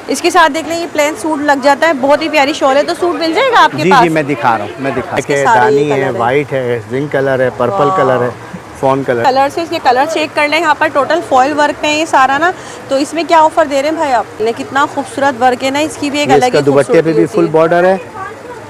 इसके साथ देख लें ये प्लेन सूट लग जाता है, बहुत ही प्यारी शॉल है। तो सूट मिल जाएगा आपके पास? जी मैं दिखा रहा हूँ, मैं दिखा के दानी है, वाइट है, जिंक कलर है, पर्पल कलर है, फोन कलर से इसके कलर चेक कर लें। यहाँ पर टोटल फॉइल वर्क पे है ये सारा ना। तो इसमें क्या ऑफर दे रहे हैं भाई आप? कितना खूबसूरत वर्क है ना, इसकी भी एक अलग ही दुपट्टे पे भी फुल बॉर्डर है।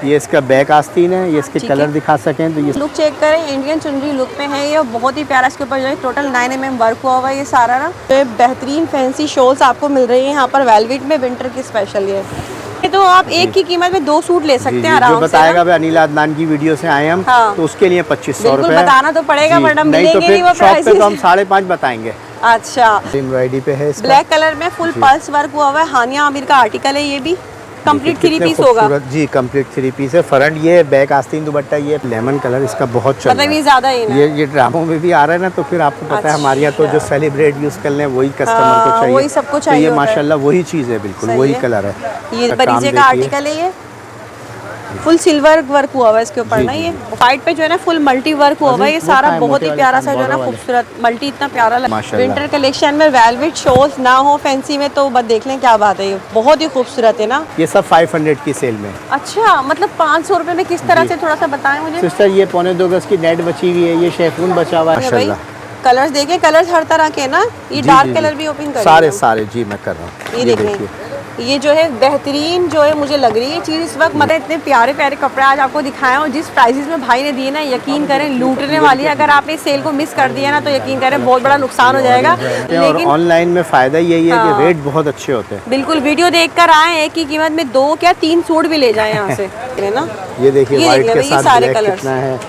ये इसका बैक आस्तीन है, ये इसके कलर दिखा सकें तो ये लुक चेक करें, इंडियन चुनरी लुक पे है ये, बहुत ही प्यारा। इसके ऊपर जो है टोटल 9 mm वर्क हुआ हुआ है ये सारा ना। तो बेहतरीन फैंसी शॉल्स आपको मिल रही है यहाँ पर वेलवेट में, विंटर की स्पेशल ये। तो आप एक की कीमत में 2 सूट ले सकते हैं आराम से। बताएगा अनिल अदनान की वीडियो से आए हम, तो उसके लिए 2500 रुपए बताना तो पड़ेगा वरना मिलेंगे नहीं वो प्राइस। तो हम 5.5 बताएंगे। अच्छा, एम्ब्रॉयडरी पे है, ब्लैक कलर में फुल पल्स वर्क हुआ हुआ है। हानिया आमिर का आर्टिकल है ये भी, कंप्लीट 3 पीस होगा। जी कंप्लीट 3 पीस है। फ्रंट ये बैक आस्तीन दुपट्टा, ये लेमन कलर इसका बहुत चल रहा है। मतलब ये ज्यादा ही ना, ये ड्रामों में भी आ रहा है ना, तो फिर आपको पता है हमारे यहाँ तो जो सेलिब्रेट यूज कर लें वही कस्टमर को चाहिए, वही सबको चाहिए। तो ये माशाल्लाह वही चीज़ है, बिल्कुल वही कलर है। ये बरीजे का आर्टिकल है, ये फुल सिल्वर वर्क हुआ हुआ है इसके ऊपर ना। ये साइड पे जो है ना फुल मल्टी वर्क हुआ हुआ है ये सारा, बहुत ही प्यारा सा जो है ना खूबसूरत मल्टी, इतना प्यारा लगा। विंटर कलेक्शन में वेलवेट शॉल्स ना हो फैंसी में तो बस देख लें क्या बात है, ये बहुत ही खूबसूरत है ना। ये सब 500 की सेल में। अच्छा, मतलब 500 रुपए में किस तरह से, थोड़ा सा बताएं मुझे। सिस्टर ये 1.25 गज की नेट बची हुई है, ये शेफून बचा हुआ है। कलर्स देखें, कलर्स हर तरह के ना, ये डार्क कलर भी ओपन कर सारे जी मैं कर रहा हूँ। ये देखिए, ये जो है बेहतरीन जो है मुझे लग रही है चीज़ इस वक्त। मतलब इतने प्यारे प्यारे कपड़े आज आपको दिखाए और जिस प्राइसेस में भाई ने दिए ना, यकीन करें लूटने वाली है। अगर आपने इस सेल को मिस कर दिया ना तो यकीन करें बहुत बड़ा नुकसान हो जाएगा। लेकिन ऑनलाइन में फ़ायदा यही है कि रेट बहुत अच्छे होते हैं। बिल्कुल, वीडियो देखकर आए, एक की कीमत में 2 क्या 3 सूट भी ले जाए यहाँ से है ना। ये देखिए व्हाइट के साथ सारे कलर कितना है,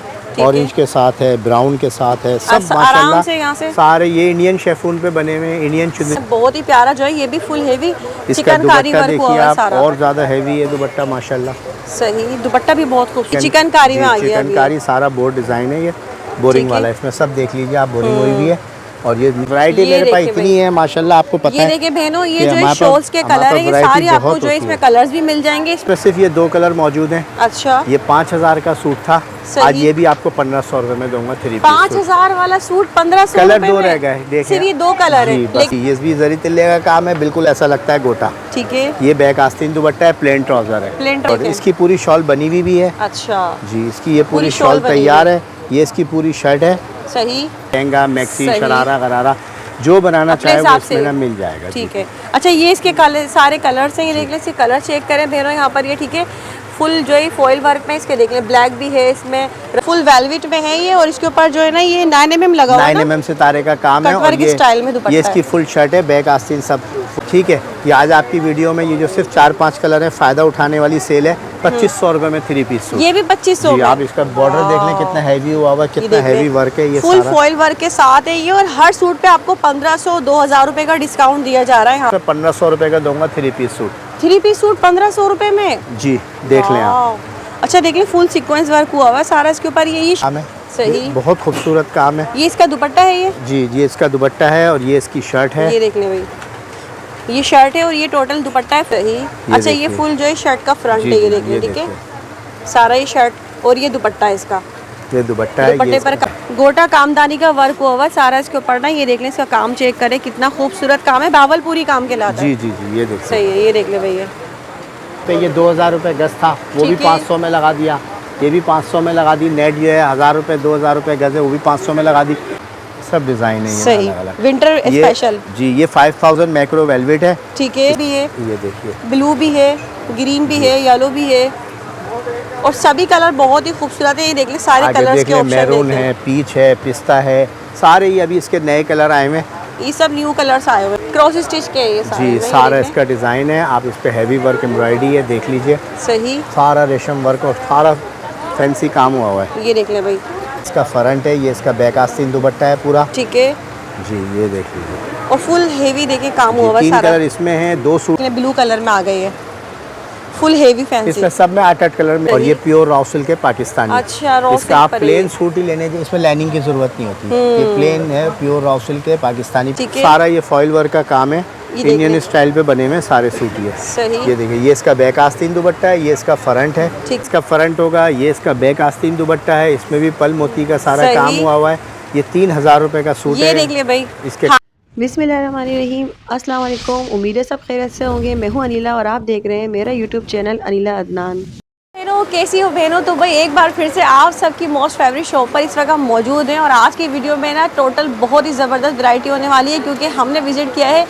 ऑरेंज के साथ है, ब्राउन के साथ है, सब माशाल्लाह से यहाँ से सारे ये इंडियन शेफून पे बने हुए इंडियन चुन्नी। बहुत ही प्यारा जो है, ये भी फुल हेवी इसका दुपट्टा देखिए आप, और ज्यादा हेवी है दुपट्टा माशाल्लाह। सही, दुपट्टा भी बहुत खूबसूरत चिकनकारी में आ गया। चिकनकारी सारा बोर्ड डिजाइन है, ये बोरिंग वाला है, इसमें सब देख लीजिए आप, बोरिंग हुई भी है। और ये वैरायटी मेरे पास इतनी है माशाल्लाह, आपको पता है। ये देखिए बहनों, ये जो शॉल्स के कलर है ये सारी आपको जो है इसमें कलर्स भी मिल जाएंगे। सिर्फ ये 2 कलर मौजूद हैं। अच्छा, ये 5000 का सूट था, आज ये भी आपको 1500 रुपए में दूंगा। 3 5000 वाला सूट 1500 कलर 2 रह गए, देखिए ये 2 कलर है। ये भी जरी तिल्ले का काम है, बिल्कुल ऐसा लगता है गोटा। ठीक है, ये बैक आस्तीन दुपट्टा है, प्लेन ट्राउजर है, और इसकी पूरी शॉल बनी हुई भी है। अच्छा जी, इसकी ये पूरी शॉल तैयार है, ये इसकी पूरी शर्ट है। सही, लहंगा, मैक्सी, शरारा, गरारा जो बनाना चाहे वो इसमें ना मिल जाएगा। ठीक है। अच्छा, ये इसके सारे कलर्स हैं, ये देख लें, इसके कलर चेक करें भैया यहाँ पर। ये ठीक है, फुल जो है फॉइल वर्क में इसके देख लें, ब्लैक भी है इसमें, फुल वेलवेट में है ये। और इसके ऊपर जो है ना ये 9 mm लगा हुआ है, 9 mm सितारे का काम है, और ये स्टाइल में दुपट्टा, ये इसकी फुल शर्ट है, बैक आस्तीन सब ठीक है। ये आज आपकी वीडियो में ये जो सिर्फ 4-5 कलर है, फायदा उठाने वाली सेल है। 2500 रुपए में 3 पीस सूट, ये भी 2500। आप इसका बॉर्डर देख लें कितना हैवी हुआ हुआ, कितना हैवी वर्क है, ये फुल फॉइल वर्क के साथ है ये। और हर सूट पे आपको 1500-2000 रुपए का डिस्काउंट दिया जा रहा है यहाँ। 1500 रुपए का दूंगा 3 पीस सूट। 3 पीस सूट 1500 रुपए में जी, देख लें आप। अच्छा, देख लें, फुल सीक्वेंस वर्क हुआ हुआ है सारा इसके ऊपर। ये सही, बहुत खूबसूरत काम है। ये इसका दुपट्टा है ये? जी, ये इसका दुपट्टा है और ये इसकी शर्ट है। ये देख लें भाई, ये शर्ट है और ये टोटल दुपट्टा है। सही, अच्छा, ये फुल जो है शर्ट का फ्रंट है, ये देख लें। ठीक है, सारा ये शर्ट और ये दुपट्टा है इसका। ये दुपट्टा है, दुपट्टे पर गोटा कामदानी का वर्क हुआ हुआ सारा इसके ऊपर ना। ये देख लें, इसका काम चेक करें, कितना खूबसूरत काम है, बावलपुरी काम के लाता है। जी, ये देख सही है, ये देख ले भैया। तो ये 2000 रुपये गज था, वो भी 500 में लगा दिया, ये भी 500 में लगा दी। नेट जो है 1000 रुपये 2000 रुपये गज है, वो भी 500 में लगा दी। सब डिजाइन है ये सही, विंटर स्पेशल। जी, ये 5000 मैक्रो वेलवेट है। ठीक है, भी है, ये देखिए, ब्लू भी है, ग्रीन भी है, येलो भी है, और सभी कलर बहुत ही खूबसूरत है। ये देख ले, सारे कलर्स के ऑप्शन मैरून है, पीच है, पिस्ता है, सारे ये अभी इसके नए कलर आए हुए, ये सब न्यू कलर्स आए हुए, क्रॉस स्टिच के ये सारे। जी, सारा इसका डिजाइन है। आप इस पे हैवी वर्क एम्ब्रॉयडरी है, देख लीजिए। सही, सारा रेशम वर्क और सारा फैंसी काम हुआ है। ये देख ले भाई, इसका फ्रंट है, ये इसका बैक आस्तीन दुपट्टा है पूरा। ठीक है जी, ये देख लीजिए, और फुल हेवी देखिए काम हुआ है। 3 कलर इसमें हैं, 2 सूट ब्लू कलर में आ गई है, फुल हेवी फैंसी। इसमें सब में 8-8 कलर में, और ये प्योर रॉ सिल्क है पाकिस्तानी। अच्छा, रॉ इसका आप प्लेन सूट ही लेने के, इसमें लाइनिंग की जरूरत नहीं होती। ये प्लेन है, प्योर रॉ सिल्क है पाकिस्तानी। सारा ये फॉइल वर्क का काम है, इंडियन स्टाइल पे बने हुए सारे सूट। ये सही, ये देखिए, ये इसका बैक आस्तीन दुपट्टा है, ये इसका फ्रंट है, इसका फ्रंट होगा, ये इसका बैक आस्तीन दुपट्टा है, इसमें भी पल मोती का सारा काम हुआ हुआ है। ये 3000 रुपए का सूट है। ये देख ले भाई, इसके बिस्मिल्लाहिर्रहमानिर्रहीम, अस्सलाम वालेकुम। उम्मीद है सब खैरियत से होंगे। मैं हूं अनिला और आप देख रहे हैं मेरा यूट्यूब चैनल अनिला अदनान। बहनों कैसी हो बहनों? तो भाई एक बार फिर से आप सबकी मोस्ट फेवरेट शॉप पर इस वक्त हम मौजूद हैं और आज की वीडियो में ना टोटल बहुत ही ज़बरदस्त वैरायटी होने वाली है क्योंकि हमने विज़िट किया है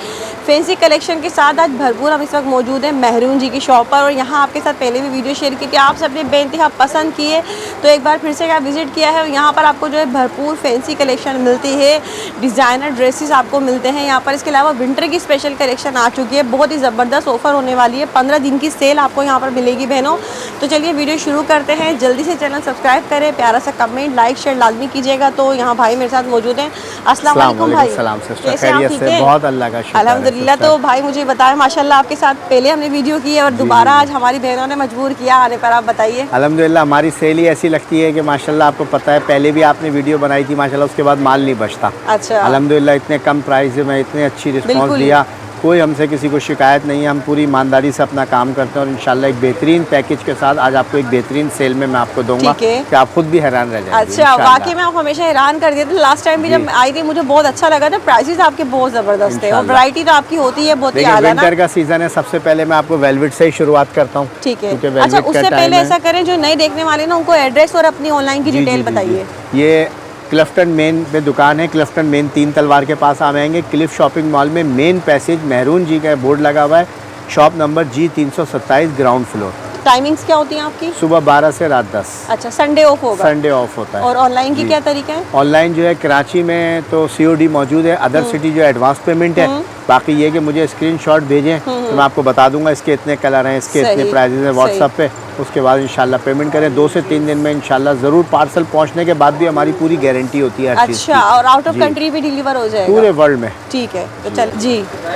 फैंसी कलेक्शन के साथ। आज भरपूर हम इस वक्त मौजूद हैं मेहरून जी की शॉप पर और यहाँ आपके साथ पहले भी वीडियो शेयर की थी, आप सबने बेइंतहा पसंद की है तो एक बार फिर से आप विज़िट किया है और यहाँ पर आपको जो है भरपूर फैंसी कलेक्शन मिलती है, डिज़ाइनर ड्रेसेस आपको मिलते हैं यहाँ पर। इसके अलावा विंटर की स्पेशल कलेक्शन आ चुकी है, बहुत ही ज़बरदस्त ऑफर होने वाली है, 15 दिन की सेल आपको यहाँ पर मिलेगी बहनों। तो चलिए वीडियो शुरू करते हैं, जल्दी से चैनल सब्सक्राइब करें, प्यारा सा कमेंट लाइक शेयर लाजमी कीजिएगा। तो यहाँ भाई मेरे साथ मौजूद हैं। अस्सलाम वालेकुम भाई, कैसे आप? ठीक है, बहुत अल्लाह का शुक्र अल्हम्दुलिल्लाह। तो भाई मुझे बताएं, माशाल्लाह आपके साथ पहले हमने वीडियो की है और दोबारा आज हमारी बहनों ने मजबूर किया आने पर, आप बताइए। अल्हम्दुलिल्लाह हमारी सेल ही ऐसी लगती है कि माशाल्लाह आपको पता है पहले भी आपने वीडियो बनाई थी माशाल्लाह, उसके बाद माल नहीं बचता। अच्छा, अल्हम्दुलिल्लाह इतने कम प्राइस में इतने अच्छी रिस्पांस दिया, कोई हमसे किसी को शिकायत नहीं है। हम पूरी ईमानदारी से अपना काम करते हैं और इंशाल्लाह एक बेहतरीन पैकेज के साथ आज आपको एक बेहतरीन सेल में मैं आपको दूंगा कि आप खुद भी हैरान रह जाएंगे। अच्छा, वाकई में आप हमेशा हैरान कर देते थे। लास्ट टाइम भी जब आई थी मुझे बहुत अच्छा लगा था, प्राइसेस आपके बहुत ज़बरदस्त है और वैरायटी तो आपकी होती है बहुत ही आला ना। विंटर का सीजन है, सबसे पहले मैं आपको वेलवेट से ही शुरुआत करता हूँ। ठीक है, अच्छा उससे पहले ऐसा करें जो नए देखने वाले ना उनको एड्रेस और अपनी ऑनलाइन की डिटेल बताइए। ये क्लिफ्टन मेन में दुकान है, क्लिफ्टन मेन 3 तलवार के पास आ जाएंगे। क्लिफ शॉपिंग मॉल में मेन पैसेज मेहरून जी का बोर्ड लगा हुआ है, shop number G 327 ground floor. Timings क्या होती हैं आपकी? सुबह 12 से रात 10। अच्छा, संडे ऑफ होगा? संडे ऑफ होता है। और ऑनलाइन की क्या तरीका है? ऑनलाइन जो है कराची में तो COD मौजूद है, अदर सिटी जो एडवांस पेमेंट है। बाकी ये कि मुझे स्क्रीनशॉट भेजें तो मैं आपको बता दूंगा इसके इतने कलर हैं, इसके इतने प्राइसेस हैं व्हाट्सएप पे, उसके बाद इंशाल्लाह पेमेंट करें। 2 से 3 दिन में इंशाल्लाह ज़रूर पार्सल पहुंचने के बाद भी हमारी पूरी गारंटी होती है हर चीज़ की। अच्छा, और आउट ऑफ कंट्री भी डिलीवर हो जाएगा? पूरे वर्ल्ड में। ठीक है, तो चल जी।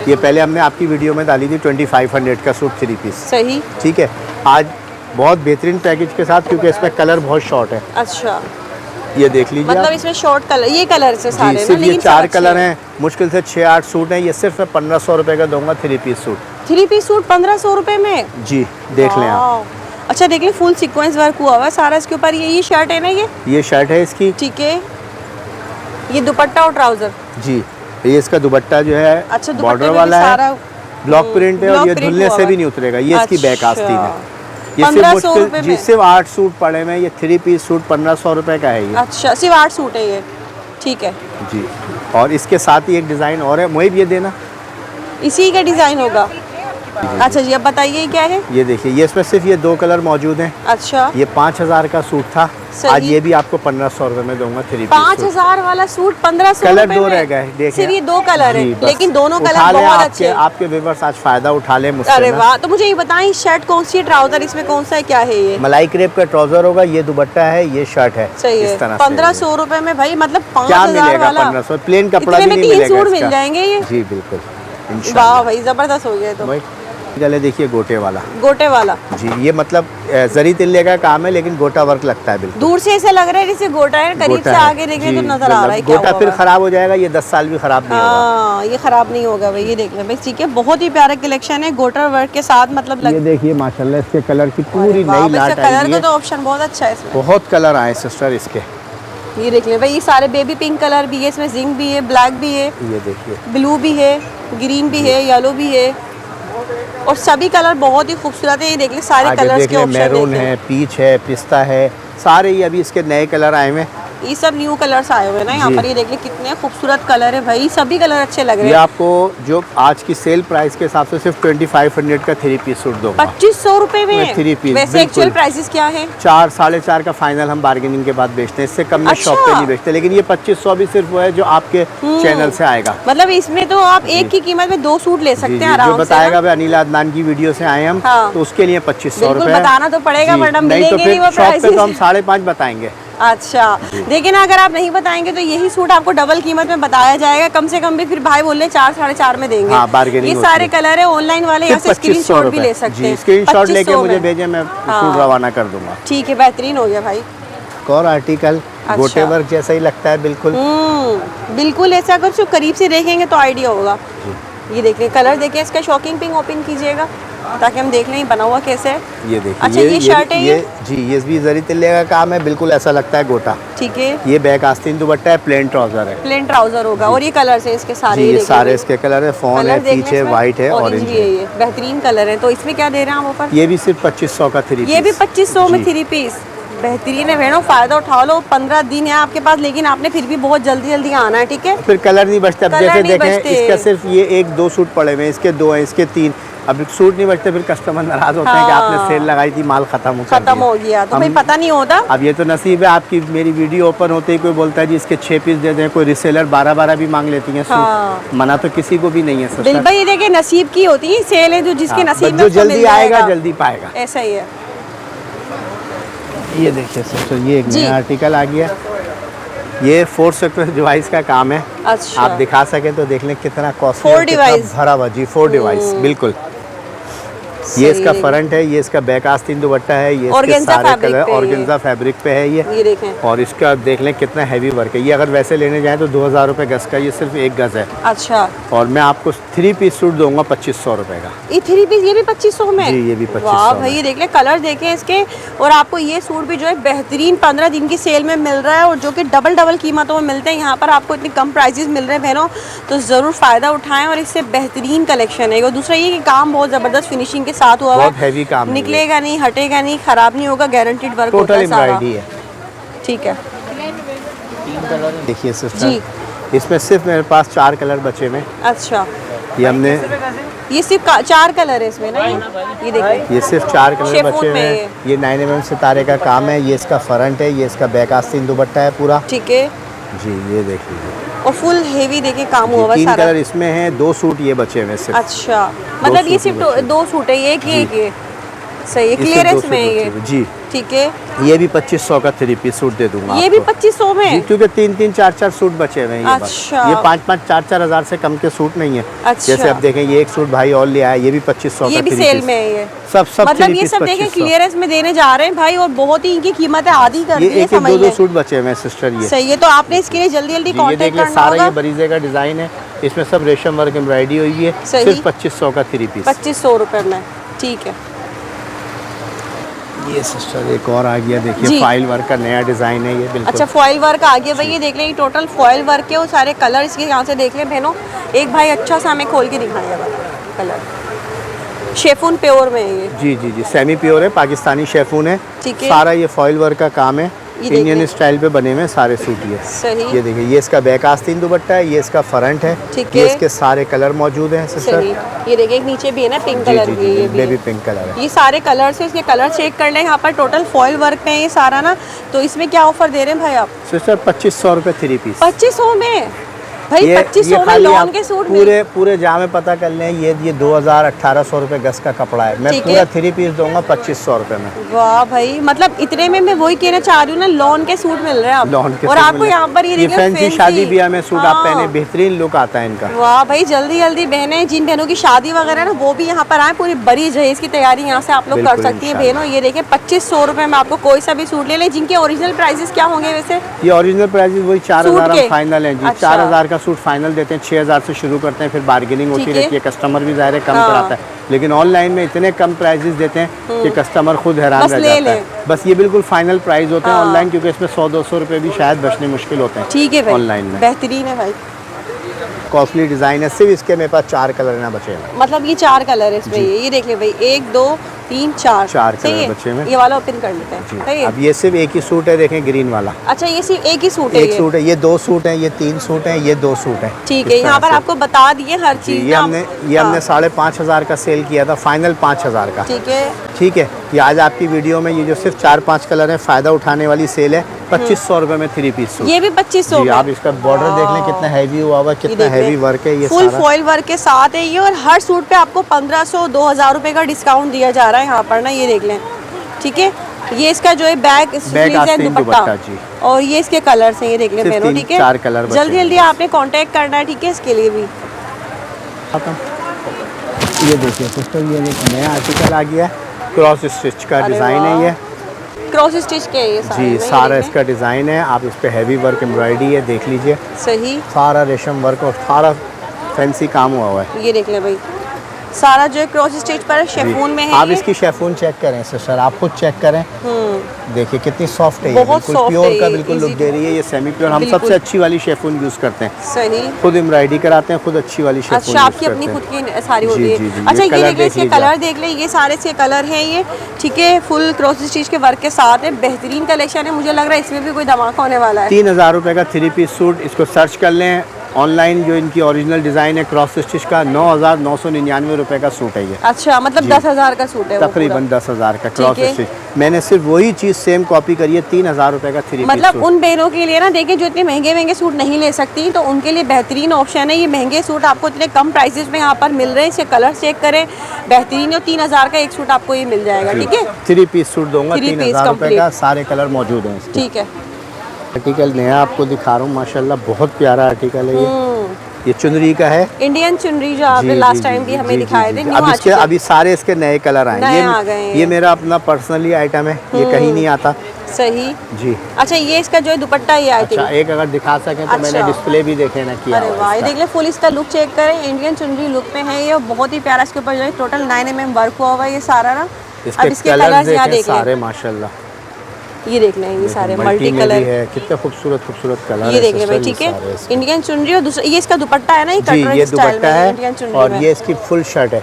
ये पहले हमने आपकी वीडियो में डाली थी 2500 का सूट 3 पीस। सही, ठीक है। आज बहुत बेहतरीन पैकेज के साथ, क्योंकि इसमें कलर बहुत शॉर्ट है। अच्छा, ये देख लीजिए, मतलब इसमें शॉर्ट कलर, ये कलर से सारे सिर्फ ये 4 कलर हैं, मुश्किल से 6-8 सूट हैं। ये सिर्फ मैं 1500 रुपए का दूंगा 3 पीस सूट। 3 पीस सूट 1500 रुपए में? जी, देख लें आप। अच्छा, देख लें, फुल सीक्वेंस वर्क हुआ हुआ है सारा इसके ऊपर। ये शर्ट है ना? ये शर्ट है इसकी। ठीक है, ये दुपट्टा और ट्राउजर? जी, ये इसका दुपट्टा जो है अच्छा बॉर्डर वाला है, ब्लॉक प्रिंट है और ये धुलने से भी नहीं उतरेगा। ये इसकी बैक आस्तीन है। ये सिर्फ 8 सूट पड़े में, ये 3 पीस सूट 1500 रुपए का है ये। अच्छा, सिर्फ 8 सूट है ये? ठीक है जी। और इसके साथ ही एक डिज़ाइन और है, मुझे ये देना, इसी का डिज़ाइन होगा। अच्छा जी, अब बताइए क्या है? ये देखिए, ये इसमें सिर्फ ये 2 कलर मौजूद हैं। अच्छा, ये 5000 का सूट था, आज ये भी आपको 1500 रुपए में दूंगा 3 पीस। 5000 वाला सूट 1500 कलर 2 रह गए, देखिए सिर्फ ये 2 कलर है, लेकिन दोनों कलर बहुत अच्छे हैं। आपके व्यूअर्स आज फायदा उठा ले मुझसे। अरे वाह, तो मुझे ये बताएं, शर्ट कौन सी है, ट्राउजर इसमें कौन सा है, क्या है ये? मलाई क्रेप का ट्राउजर होगा, ये दुपट्टा है, ये शर्ट है। सही है, 1500 रुपए में भाई, मतलब 5000 वाला 1500 प्लेन कपड़ा भी नहीं मिलेगा। 3 सूट मिल जाएंगे ये? जी बिल्कुल, वाह भाई, जबरदस्त हो गया। तो गले देखिए गोटे वाला जी, ये मतलब जरी तिल्ले का काम है लेकिन गोटा वर्क लगता है। बिल्कुल दूर से ऐसा लग रहा है जैसे गोटा है, करीब से आगे देखें तो नजर आ रहा है गोटा फिर खराब हो जाएगा, ये 10 साल भी खराब नहीं होगा। ये खराब नहीं होगा भाई, ये देख लें भाई। ठीक है, बहुत ही प्यारा कलेक्शन है गोटा वर्क के साथ, मतलब ये देखिए माशाल्लाह इसके कलर की पूरी नई लाट आई है। कलर का तो ऑप्शन बहुत अच्छा है इसमें, बहुत कलर आए सिस्टर इसके। ये देख लें भाई, ये सारे बेबी पिंक कलर भी है इसमें, जिंक भी है, ब्लैक भी है, ये देखिए ब्लू भी है, ग्रीन भी है, येलो भी है और सभी कलर बहुत ही खूबसूरत है। ये देख ले सारे कलर्स के ऑप्शन, मैरून है, पीच है, पिस्ता है, सारे ही अभी इसके नए कलर आए हुए। ये सब न्यू कलर्स आए हुए हैं ना यहाँ पर। ये देख ले कितने खूबसूरत कलर है भाई, सभी कलर अच्छे लग रहे हैं। ये आपको जो आज की सेल प्राइस के हिसाब से सिर्फ 2500 का 3 पीस सूट दूंगा। 2500 रुपए में 3 पीस। वैसे एक्चुअल प्राइसेस क्या है? 4 साढ़े 4 का फाइनल हम बार्गेनिंग के बाद बेचते हैं, इससे कम में शॉप पे नहीं बेचते। लेकिन ये 2500 भी सिर्फ वो है जो आपके चैनल से आएगा। मतलब इसमें तो आप एक की कीमत में 2 सूट ले सकते हैं आराम से। बताएगा भाई अनिला अदनान की वीडियो से आए हम, तो उसके लिए 2500 रुपए बताना तो पड़ेगा, वरना मिलेंगे नहीं वो प्राइस। तो हम 5.5 बताएंगे। अच्छा, लेकिन अगर आप नहीं बताएंगे तो यही सूट आपको डबल कीमत में बताया जाएगा, कम से कम भी फिर भाई बोल रहे 4 साढ़े 4 में देंगे। हाँ, बार्गेनिंग ये सारे कलर है, ऑनलाइन वाले यहाँ से स्क्रीनशॉट भी ले सकते हैं। स्क्रीनशॉट लेके मुझे भेजें, मैं सूट रवाना कर दूंगा। ठीक है, बेहतरीन हो गया भाई। और आर्टिकल गोटे वर्क जैसा ही लगता है बिल्कुल। बिल्कुल ऐसा, अगर करीब से देखेंगे तो आइडिया होगा। ये देखिए कलर देखिए इसका, शॉकिंग पिंक ओपन कीजिएगा ताकि हम देख लें ये बना हुआ कैसे है। ये देखिए, अच्छा ये शर्ट है, ये जी ये भी जरी तिल्ले का काम है, बिल्कुल ऐसा लगता है गोटा। ठीक है, ये बैक आस्तीन दुपट्टा है, प्लेन ट्राउजर है, प्लेन ट्राउजर होगा। और ये कलर्स है इसके सारे, ये सारे इसके कलर है, फोन है, पीछे व्हाइट है, ऑरेंज भी है, ये बेहतरीन कलर है। तो इसमें क्या दे रहे हैं आप ऑफर? ये भी सिर्फ 2500 का 3 ये भी 2500 में 3 पीस, बेहतरीन है बहनों, फायदा उठा लो। 15 दिन है आपके पास, लेकिन आपने फिर भी बहुत जल्दी जल्दी आना है, ठीक है। फिर कलर नहीं बचते। अब जैसे देखें बचते। इसका सिर्फ ये 1-2 सूट पड़े हुए हैं, इसके 2 हैं, इसके 3, अब सूट नहीं बचते, फिर कस्टमर नाराज होते हैं कि आपने सेल लगाई थी, माल खत्म हो गया, तो भाई पता नहीं होता। अब ये तो नसीब है आपकी, मेरी वीडियो ओपन होते ही कोई बोलता है जी इसके 6 पीस दे दें, कोई रिसेलर 12-12 भी मांग लेती है सूट, मना तो किसी को भी नहीं है सिस्टर। बिल भाई ये देखिए नसीब की होती है सेल है, जो जिसके नसीब में जो जल्दी आएगा जल्दी पाएगा, ऐसा ही है। ये देखिए सिस्टर, ये एक नया आर्टिकल आ गया, ये 4 सेक्टर डिवाइस का काम है। अच्छा, आप दिखा सके तो देख लें कितना कॉस्टली, 4 डिवाइस भरा हुआ जी, 4 डिवाइस बिल्कुल। ये इसका फ्रंट है, ये इसका बैक आस्तीन दुपट्टा है, ये इसके सारे कलर ऑर्गेन्जा फैब्रिक पे है ये देखें। और इसका देख लें कितना हैवी वर्क है। ये अगर वैसे लेने जाएं तो 2000 रुपये गज का, ये सिर्फ 1 गज है। अच्छा, और मैं आपको 3 पीस सूट दूंगा 2500 रुपये का। ये 3 पीस ये भी 2500 में? जी ये भी 2500। वाह भाई ये देख ले, कलर देखें इसके। और आपको ये सूट भी जो है बेहतरीन 15 दिन की सेल में मिल रहा है, और जो कि डबल कीमतों में मिलते हैं। यहाँ पर आपको इतने कम प्राइजेस मिल रहे हैं बहनों, तो ज़रूर फ़ायदा उठाएं। और इससे बेहतरीन कलेक्शन है। और दूसरा ये कि काम बहुत ज़बरदस्त फिनिशिंग के साथ हुआ है, काम निकलेगा नहीं, हटेगा नहीं, खराब नहीं होगा, गारंटीड वर्क होता है सारा। है। ठीक है, देखिए सिस्टर जी, इसमें सिर्फ मेरे पास 4 कलर बचे हुए। अच्छा, ये हमने ये सिर्फ 4 कलर है इसमें ना, ये देखिए ये सिर्फ 4 कलर बचे हुए हैं। ये 9 mm सितारे का काम है, ये इसका फ्रंट है, ये इसका बैक आस्तीन दुपट्टा है पूरा, ठीक है जी। ये देख लीजिए, और फुल हेवी देखिए काम हुआ है। 3 कलर इसमें हैं, 2 सूट ये बचे हुए सिर्फ। अच्छा, मतलब ये सिर्फ 2 सूट है, ये कि सही है, क्लियरेंस में ये जी, ठीक है। ये भी 2500 का 3 पीस सूट दे दूंगा, ये भी 2500 में, क्योंकि 3-3, 4-4 सूट बचे हुए हैं। अच्छा, ये 5-5, 4-4 हज़ार से कम के सूट नहीं है। अच्छा, जैसे आप देखें ये एक सूट भाई और लिया है, ये भी 2500 का, ये भी सेल में है। ये सब मतलब ये सब देखें क्लियरेंस में देने जा रहे हैं भाई, और बहुत ही इनकी कीमतें आधी कर दी है, समझ लें। 2 सूट बचे हुए हैं सिस्टर, ये सही है। तो आपने इसके लिए जल्दी जल्दी कांटेक्ट करना होगा। सारा ये बरीजे का डिजाइन है, इसमें सब रेशम वर्क एम्ब्रॉयडरी हुई है, सिर्फ 2500 का 3 पीस, 2500 रुपए में, ठीक है। ये सिस्टर एक और आ गया, देखिए फॉइल वर्क का नया डिज़ाइन है ये, बिल्कुल। अच्छा, फॉइल वर्क आ गया भाई, ये देख लें, ये टोटल फॉइल वर्क है, और सारे कलर इसके यहाँ से देख लें बहनों। एक भाई अच्छा सा हमें खोल के दिखाएगा कलर, शेफून प्योर में है ये, जी जी जी, सेमी प्योर है, पाकिस्तानी शेफून है, ठीक है। सारा ये फॉइल वर्क का काम है, इंडियन स्टाइल पे बने हुए सारे सूट ये। सही, ये देखिए, ये इसका बैक आस्तीन दुपट्टा है, ये इसका फ्रंट है, ठीक है। ये इसके सारे कलर मौजूद हैं सिस्टर। ये देखिए एक नीचे भी है ना पिंक कलर की, ये बेबी पिंक कलर है। ये सारे कलर्स है, इसके कलर चेक कर लें। यहाँ पर टोटल फॉइल वर्क पे है ये सारा ना। तो इसमें क्या ऑफर दे रहे हैं भाई आप? सिस्टर 2500 रुपये 3 पीस। 2500 में भाई, 2500 में लॉन के सूट पूरे जामे पता कर लें, ये 2000-1800 रुपए गज का कपड़ा है, मैं पूरा 3 पीस दूंगा 2500 रुपए में। वाह भाई, मतलब इतने में मैं वही कहना चाह रही हूँ ना, लॉन के सूट मिल रहे हैं लॉन के, और आपको यहाँ पर ये फैंसी शादी ब्याह में सूट आप पहने, बेहतरीन लुक आता है इनका। वाह भाई, जल्दी जल्दी बहनें, जिन बहनों की शादी वगैरह ना, वो भी यहाँ पर आए, पूरी बड़ी जहेज की तैयारी यहाँ से आप लोग कर सकती है बहनों। ये देखें 2500 रुपए में आपको कोई सा भी सूट ले लें। जिनके ओरिजिनल प्राइसेस क्या होंगे वैसे? ये ओरिजिनल प्राइसेस वही 4000 फाइनल है जी। 4000 का सूट फाइनल देते हैं, 6000 से शुरू करते हैं, फिर बार्गेनिंग होती रहती है, कस्टमर भी ज़ाहिर कम कराता है, लेकिन ऑनलाइन में इतने कम प्राइसेस देते हैं कि कस्टमर खुद हैरान रह जाता है। बस ये बिल्कुल फाइनल प्राइस होते हैं ऑनलाइन, क्योंकि इसमें 100-200 रुपए भी शायद बचने मुश्किल होते हैं। ठीक है भाई, ऑनलाइन में बेहतरीन है भाई, कॉस्टली डिज़ाइन है। सिर्फ इसके मेरे पास 4 कलर ना बचे हैं, मतलब ये 4 कलर है इसमें। ये देख ले भाई, 1 2 3 4 कलर बचे हैं। ये वाला ओपन कर लेते हैं, सही है। अब ये सिर्फ एक ही सूट है, देखें ग्रीन वाला। अच्छा, ये सिर्फ एक ही सूट है? एक सूट है, ये 2 सूट हैं, ये 3 सूट हैं, ये 2 सूट हैं। ठीक है, यहाँ पर आपको बता दिए हर चीज। ये हमने 5500 का सेल किया था, फाइनल 5000 का। ठीक है, ठीक है। ये आज आपकी वीडियो में ये जो सिर्फ 4-5 कलर है, फायदा उठाने वाली सेल है। 2500 रुपए में 3 पीस सूट। ये भी 2500 में। आप इसका बॉर्डर देख लें कितना हैवी हुआ हुआ, कितना हैवी वर्क है, ये फुल फॉइल वर्क के साथ है ये। और हर सूट पे आपको 1500-2000 रुपए का डिस्काउंट दिया जा रहा है यहाँ पर ना, ये देख लें, ठीक है। ये इसका जो है बैक दुपट्टा जी, और ये इसके कलर्स हैं, ये देख लें बहनों, ठीक है। 4 कलर जल्दी जल्दी आपने कांटेक्ट करना है, ठीक है, इसके लिए भी। ये देखिए सिस्टर, ये नया आर्टिकल आ गया है, क्रॉस स्टिच का डिज़ाइन है ये। क्रॉस स्टिच के ये जी, सारा इसका डिज़ाइन है। आप इस पे हैवी वर्क एम्ब्रॉयडरी है, देख लीजिए। सही, सारा रेशम वर्क और सारा फैंसी काम हुआ हुआ है। ये देख ले भाई, सारा जो है क्रॉस स्टिच पर शेफून में है। आप ये इसकी शेफून चेक करें सिस्टर, आप खुद चेक करें। देखिए कितनी सॉफ्ट है, ये बहुत बिल्कुल soft प्योर है का ये, बिल्कुल easy लुक दे रही है। ये सेमी प्योर, हम बिल्कुल। सबसे अच्छी वाली शेफून यूज करते हैं। सही। खुद एम्ब्रॉयडरी कराते हैं, खुद अच्छी वाली शेफून अच्छा, आपकी अपनी खुद की सारी होती जी, है। जी, जी, अच्छा, ये ये कलर देख ले, देख इसके लीजिए कलर आप। देख ले, ये सारे से कलर हैं ये, ठीक है। फुल क्रॉस स्टिच के वर्क के साथ है, बेहतरीन कलेक्शन है। मुझे लग रहा है इसमें भी कोई धमाका होने वाला है। 3000 रुपये का 3 पीस सूट, इसको सर्च कर लें ऑनलाइन। जो इनकी ओरिजिनल डिज़ाइन है क्रॉस स्टिच का, 9999 रुपये का सूट है ये। अच्छा, मतलब 10,000 का सूट है वो तकरीबन पूरा। 10,000 का क्रॉस है। स्टिच। मैंने सिर्फ वही चीज़ सेम कॉपी करी है, 3000 रुपये का 3 पीस मतलब सूट। उन बहनों के लिए ना, देखिए जो इतने महंगे महंगे सूट नहीं ले सकती, तो उनके लिए बेहतरीन ऑप्शन है। ये महंगे सूट आपको इतने कम प्राइसेस में यहाँ पर मिल रहे हैं। इसके कलर चेक करें, बेहतरीन। और 3000 का एक सूट आपको ये मिल जाएगा, ठीक है। 3 पीस सूट दूंगा 3 पीस 3000 रुपये का, complete। सारे कलर मौजूद हैं इसके। ठीक है। आर्टिकल नया आपको दिखा रहा हूँ, माशाल्लाह बहुत प्यारा आर्टिकल है ये चुनरी का है। इंडियन चुनरी जो आपने लास्ट टाइम भी हमें दिखाए थे, अब इसके अभी सारे इसके नए कलर आए नए आ गए हैं। ये मेरा अपना पर्सनली आइटम है, ये कहीं नहीं आता। सही जी। अच्छा, ये इसका जो है दुपट्टा ये आई अच्छा, थिंक। एक अगर दिखा सकें तो मैंने अच्छा। डिस्प्ले भी देखे ना किया अरे हुआ वाह, ये इसका। देख ले, फुल इसका लुक चेक करें। इंडियन चुनरी लुक में है ये, बहुत ही प्यारा। इसके ऊपर जो है टोटल 9 mm वर्क हुआ हुआ है ये सारा ना। अब इसके कलर्स यहाँ देख ले, सारे माशाल्लाह, ये देख लें, ये सारे मल्टी में कलर भी है। कितने खूबसूरत खूबसूरत कलर ये देख ले भाई, ठीक है। इंडियन चुनरी और दूसरा ये इसका दुपट्टा है ना, ये जी, कटोरी ये स्टाइल दुपट्टा में है इंडियन चुनरी और में। ये इसकी फुल शर्ट है।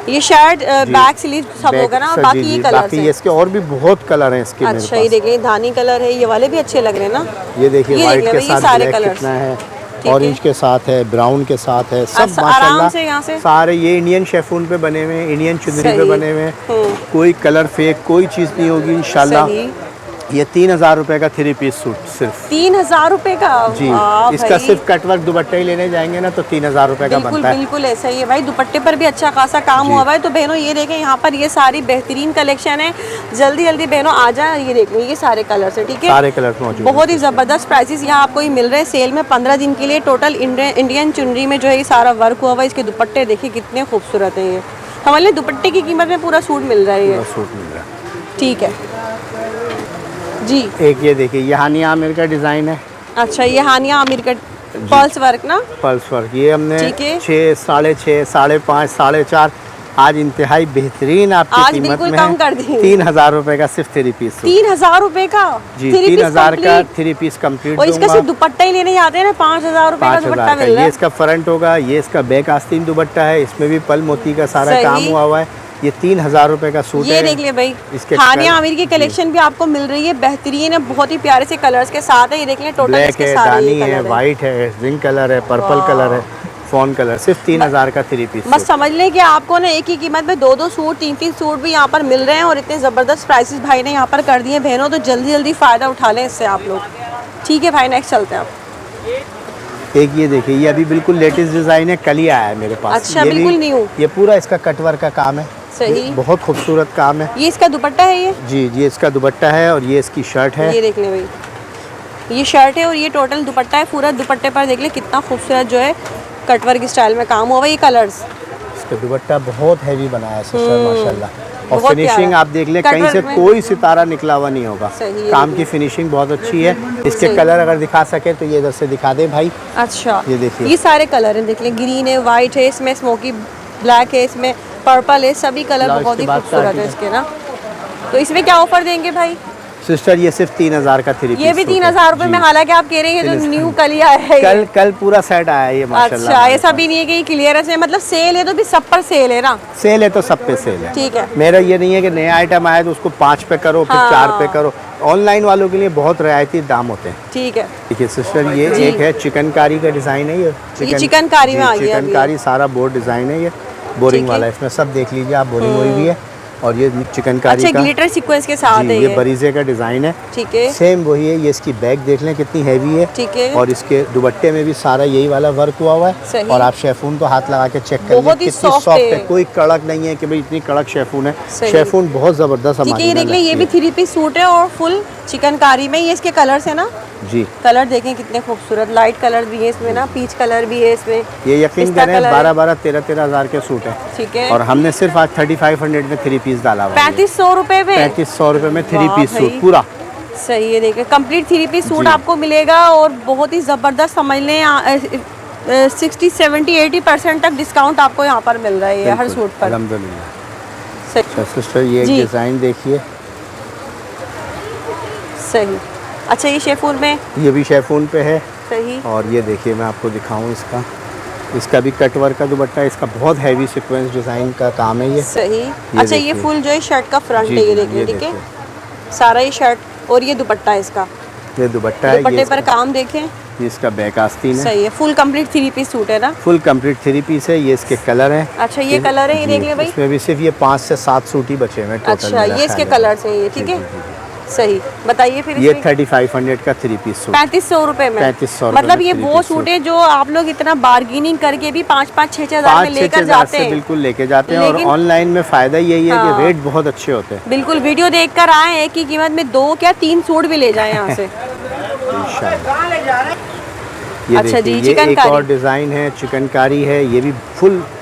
ये शर्ट बैक स्लीव सब होगा ना, जी, बाकी जी, ये कलर बाकी ये इसके और भी बहुत कलर हैं इसके मेरे अच्छा, ये पास। देखिए धानी कलर है, ये वाले भी अच्छे लग रहे हैं ना। ये देखिए ये व्हाइट देख के ले भाई, ये साथ सारे ब्लैक कलर्स। कितना है, ठीक ऑरेंज है। के साथ है, ब्राउन के साथ है, सब आराम माशाल्लाह से यहाँ से सारे। ये इंडियन शेफून पे बने हुए हैं, इंडियन चुनरी पे सही। बने हुए हैं। कोई कलर फेक कोई चीज़ नहीं होगी इंशाल्लाह। सही। ये 3000 रुपये का 3 पीस सूट सिर्फ। 3000 रुपए का। जी, वाह इसका भाई। सिर्फ कटवर्क दुपट्टा ही लेने जाएंगे ना तो 3000 रुपये का बिल्कुल बनता है। बिल्कुल ऐसा ही है भाई, दुपट्टे पर भी अच्छा खासा काम हुआ हुआ है। तो बहनों ये देखें, यहाँ पर ये सारी बेहतरीन कलेक्शन है। जल्दी जल्दी बहनों आ जाए। ये देख लो, ये सारे कलर्स है, ठीक है। सारे कलर मौजूद हैं। बहुत ही ज़बरदस्त प्राइसेस यहाँ आपको ये मिल रहे हैं सेल में 15 दिन के लिए। टोटल इंडियन चुनरी में जो है ये सारा वर्क हुआ हुआ है। इसके दुपट्टे देखिए कितने खूबसूरत हैं। ये हमारे दुपट्टे की कीमत में पूरा सूट मिल रहा है ये, पूरा सूट मिल रहा है। ठीक है जी। एक ये देखिए, ये हानिया आमिर का डिज़ाइन है। अच्छा, ये हानिया आमिर का पर्ल्स वर्क ना। पल्स वर्क, ये हमने ठीक है। 6, 6.5, 5.5, 4.5 आज इंतहाई बेहतरीन आपकी आज कीमत बिल्कुल में कम है। कर दी। 3000 रुपये का सिर्फ 3 पीस सूट। 3000 रुपए का जी, 3 पीस 3000 का complete। 3 पीस कंप्लीट और इसका दूंगा। सिर्फ दुपट्टा ही लेने जाते हैं ना, 5000 रुपए का दुपट्टा 5000 का मिल रहा ये है। इसका फ्रंट होगा, ये इसका बैक आस्तीन दुपट्टा है, इसमें भी पल मोती का सारा सही। काम हुआ हुआ है। ये 3000 रुपये का सूट है। ये देख ले भाई, इसके हानिया कलर- आमिर की कलेक्शन भी आपको मिल रही है, बेहतरीन है, बहुत ही प्यारे से कलर्स के साथ है। ये देख ले, टोटल ब्लैक इसके है, सारे दानी ये है, कलर है। वाइट है, जिंक कलर है, पर्पल कलर है, फोन कलर। सिर्फ 3000 का 3 पीस बस समझ लें कि आपको ना एक ही कीमत में 2-2 सूट 3-3 सूट भी यहाँ पर मिल रहे हैं। और इतने ज़बरदस्त प्राइसेस भाई ने यहाँ पर कर दिए बहनों, तो जल्दी जल्दी फ़ायदा उठा लें इससे आप लोग, ठीक है भाई। नेक्स्ट चलते हैं आप। एक ये देखिए, ये अभी बिल्कुल लेटेस्ट डिज़ाइन है, कल ही आया है मेरे पास। अच्छा, ये भी- बिल्कुल न्यू। ये पूरा इसका कटवर्क का काम है। सही। ये बहुत खूबसूरत काम है। ये इसका दुपट्टा है ये। जी, ये इसका दुपट्टा है और ये इसकी शर्ट है। ये देख ले भाई, ये शर्ट है और ये टोटल दुपट्टा है। पूरा दुपट्टे पर देख ले कितना खूबसूरत जो है कटवर्क स्टाइल में काम हुआ है। ये कलर्स, इसका दुपट्टा बहुत हैवी बनाया है सिस्टर माशाल्लाह। और बहुत फिनिशिंग प्यारा। आप देख लें, कहीं से कटवर्क में- कोई सितारा निकला हुआ नहीं होगा। सही है, काम की फिनिशिंग बहुत अच्छी है। इसके सही। कलर अगर दिखा सके तो ये इधर से दिखा दे भाई। अच्छा ये देखिए। ये सारे कलर हैं, देख ले, ग्रीन है, वाइट है, इसमें स्मोकी ब्लैक है, इसमें पर्पल है, सभी कलर लाओ, बहुत ही इसके बाद खूबसूरत काटी है है। इसके ना। तो इसमें क्या ऑफर देंगे भाई? सिस्टर ये सिर्फ 3000 का 3 ये भी 3000 रुपए में, हालांकि आप कह रहे हैं ये तो न्यू कल ही आया है ये। कल पूरा सेट आया है ये माशाल्लाह। अच्छा, ऐसा भी नहीं है कि ये क्लियरेंस है, मतलब सेल है तो भी सब पर सेल है ना। सेल है तो सब पे सेल है। ठीक है। मेरा ये नहीं है कि नया आइटम आया तो उसको 5 पे करो फिर हाँ। 4 पे करो। ऑनलाइन वालों के लिए बहुत रियायती दाम होते हैं। ठीक है। देखिए सिस्टर, ये जी। एक है चिकनकारी का डिज़ाइन है। ये चिकनकारी में जी, आ गया अभी। चिकनकारी सारा बोर्ड डिज़ाइन है। ये बोरिंग ठीक है। वाला है, इसमें सब देख लीजिए आप, बोरिंग हुई भी है। और ये चिकनकारी अच्छा, का ग्लिटर सीक्वेंस के साथ जी, है ये ये। बरीजे का डिज़ाइन है। ठीक है। सेम वही है। ये इसकी बैग देख लें कितनी हैवी है। ठीक है। और इसके दुपट्टे में भी सारा यही वाला वर्क हुआ हुआ है। सही। और आप शेफून को हाथ लगा के चेक कर बहुत ही कितनी soft सॉफ्ट है। है। कोई कड़क नहीं है कि भाई इतनी कड़क शेफून है। सही। शेफून बहुत ज़बरदस्त ठीक है, हमारी ये देख ले, ये भी 3 पीस सूट है और फुल चिकनकारी में। ये इसके कलर्स है ना, जी। कलर देखें कितने खूबसूरत, लाइट कलर भी है इसमें ना, पीच कलर भी है इसमें। ये यकीन पिस्ता करें कलर है। 12-12, 13-13 हज़ार के सूट है। ठीक है। और हमने सिर्फ आज 3500 में 3 पीस डाला हुआ है। 3500 रुपए में 3500 रुपये में 3 वाह पीस भाई। सूट पूरा। सही है। देखिए कंप्लीट 3 पीस सूट जी। आपको मिलेगा और बहुत ही ज़बरदस्त समझ लें 60-70-80% तक डिस्काउंट आपको यहाँ पर मिल रहा है ये हर सूट पर। अल्हम्दुलिल्लाह। सही अच्छा सिस्टर ये एक जी। डिज़ाइन देखिए, सही। अच्छा ये शेफून में, ये भी शेफून पे है। सही। और ये देखिए मैं आपको दिखाऊं इसका भी कट वर्क का दुपट्टा है, इसका बहुत हैवी सीक्वेंस डिज़ाइन का काम है ये। सही। अच्छा ये देखिए। फुल जो है शर्ट का फ्रंट जी, है, ये जी, देखिए, ये ठीक है, देखिए। सारा ये शर्ट और ये दुपट्टा है इसका। ये दुपट्टा है, दुपट्टे ये पर काम देखें, ये इसका बैक आस्तीन है। सही है। फुल कंप्लीट 3 पीस सूट है ना। फुल कंप्लीट 3 पीस है, ये इसके कलर हैं। अच्छा ये कलर है, ये जी, देख ले भाई। इसमें भी सिर्फ ये 5 से 7 सूट ही बचे हुए टोटल। अच्छा ये इसके कलर हैं ये, ठीक है, सही। बताइए फिर ये इसमें 3500 का 3 पीस सूट। 3500 रुपए में। 3500 मतलब में ये 3 वो पीस सूट है जो आप लोग इतना बार्गेनिंग करके भी 5-5-6 हजार में लेकर जाते हैं। बिल्कुल लेके जाते हैं। और लेकिन- ऑनलाइन में फ़ायदा यही है हाँ। कि रेट बहुत अच्छे होते हैं। बिल्कुल वीडियो देखकर आए एक ही कीमत में 2 क्या 3 सूट भी ले जाए यहाँ से। ये अच्छा देखिए, जी, ये चिकन एक कारी। और डिज़ाइन है, चिकनकारी है, ये भी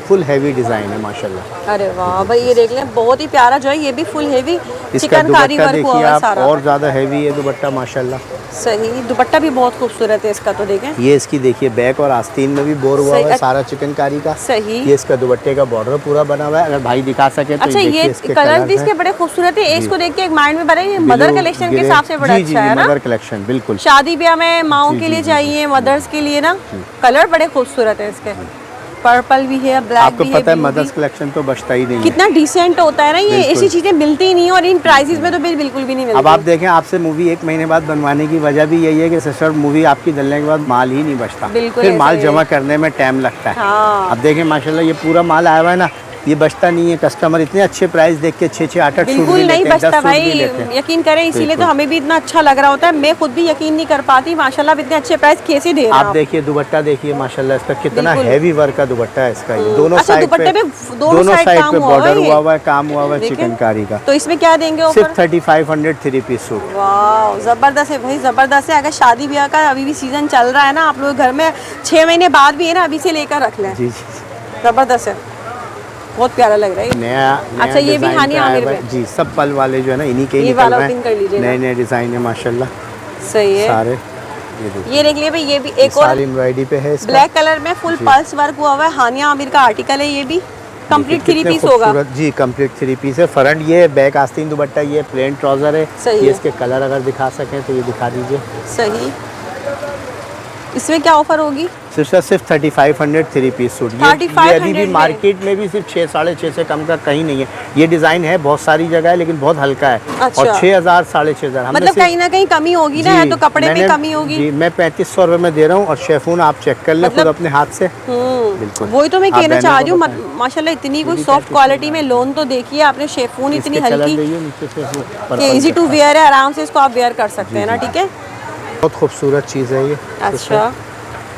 फुल हैवी डिज़ाइन है माशाल्लाह। अरे वाह भाई ये देख लें, बहुत ही प्यारा जो है, ये भी फुल हेवी इसका चिकनकारी दुपट्टा वर्क हुआ देखिए हुआ है आप, सारा। और ज़्यादा हैवी है दुपट्टा माशाल्लाह। सही। दुपट्टा भी बहुत खूबसूरत है इसका, तो देखें। ये इसकी देखिए बैक और आस्तीन में भी बोर हुआ सही, हुआ है सारा चिकनकारी का। सही। ये इसका दुपट्टे का बॉर्डर पूरा बना हुआ है, अगर भाई दिखा सके तो अच्छा देखिए ये इसके कलर कलर्स भी इसके हैं। बड़े खूबसूरत है। इसको देख के एक माइंड में बना ये ब्लू, मदर कलेक्शन के ग्रे। हिसाब से बड़ा जी, जी, अच्छा है ना। मदर कलेक्शन बिल्कुल। शादी ब्याह में माओ जी, के जी, लिए जी, चाहिए, मदर्स के लिए ना। कलर बड़े खूबसूरत है इसके, पर्पल भी है, ब्लैक आपको भी पता है blue मदर्स भी। कलेक्शन तो बचता ही नहीं है। कितना डिसेंट होता है ना ये, बिल्कुल। ऐसी चीजें मिलती ही नहीं है और इन प्राइसेस में तो बिल्कुल भी नहीं मिलती। अब आप देखें, आपसे मूवी 1 महीने बाद बनवाने की वजह भी यही है कि सिस्टर मूवी आपकी डलने के बाद माल ही नहीं बचता, बिल्कुल फिर ऐसा माल ही जमा है। करने में टाइम लगता है। हाँ। अब देखें माशाल्लाह ये पूरा माल आया हुआ है ना, ये बचता नहीं है। कस्टमर इतने अच्छे प्राइस देख के 6-6, 8-8 सूट भी बिल्कुल लेते नहीं हैं, 10 बचता सूट भाई, भी लेते हैं। यकीन करें, इसीलिए तो बिल्कुल। हमें भी इतना अच्छा लग रहा होता है। मैं खुद भी यकीन नहीं कर पाती माशाल्लाह इतने अच्छे प्राइस कैसे दे रहे हैं आप देखिए दुपट्टा देखिए माशाल्लाह इसका कितना बिल्कुल। हैवी वर्क का दुपट्टा है इसका। ये दोनों अच्छा, साइड दुपट्टे पे पे दोनों साइड काम पे हुआ हुआ है बॉर्डर ये? हुआ हुआ है, काम हुआ हुआ है देखें। चिकनकारी का। तो इसमें क्या देंगे ऑफर? सिर्फ 3500 3 पीस सूट। वाह जबरदस्त है भाई, जबरदस्त है। अगर शादी ब्याह का अभी भी सीजन चल रहा है ना, आप लोग घर में 6 महीने बाद भी है ना, अभी से लेकर रख लें। जी जी, जबरदस्त है, बहुत प्यारा लग रहा है ये। नया अच्छा, ये भी डिज़ाइन हानिया का आया आमिर हुआ है। में? जी, सब पल वाले जो है ना इन्हीं के ही ये निकल वाला रहे ओपन कर लीजिए हैं। ना। नए नए डिज़ाइन है माशाल्लाह सही है। सारे। ये देखिए ये देख लिए भाई, ये भी एक और सारी एम्ब्रॉयडरी पे है इसका। ब्लैक कलर में फुल जी। पल्स वर्क हुआ हुआ है, हानिया आमिर का आर्टिकल है। ये भी कंप्लीट 3 कितने पीस होगा। खूबसूरत। जी कंप्लीट 3 पीस है। फ्रंट ये बैक आस्तीन दुपट्टा, ये प्लेन ट्राउजर है। सही ये है। इसके कलर अगर दिखा सकें तो ये दिखा दीजिए। सही। इसमें क्या ऑफर होगी? सिर्फ 3500 3 पीस सूट। ये 3500 अभी भी में? मार्केट में भी सिर्फ 6 साढ़े 6 से कम का कहीं नहीं है। ये डिज़ाइन है बहुत सारी जगह है लेकिन बहुत हल्का है। अच्छा। और 6000 साढ़े 6000 मतलब कहीं ना कहीं कमी होगी ना, है तो कपड़े में कमी होगी। जी मैं 3500 रुपये में दे रहा हूँ और शेफून आप चेक कर लें खुद मतलब- अपने हाथ से। बिल्कुल। वही तो मैं आप कहना बहनों चाह को रही हूँ, बताएं। माशाल्लाह इतनी कोई ये भी सॉफ्ट 3500 क्वालिटी में लोन तो देखिए आपने, शेफून इतनी इसके कलर हल्की देखिए नीचे से वो कि पर्पल इजी टू का। वेयर है, आराम से इसको आप वेयर कर सकते हैं ना, ठीक है। बहुत खूबसूरत चीज़ है ये। अच्छा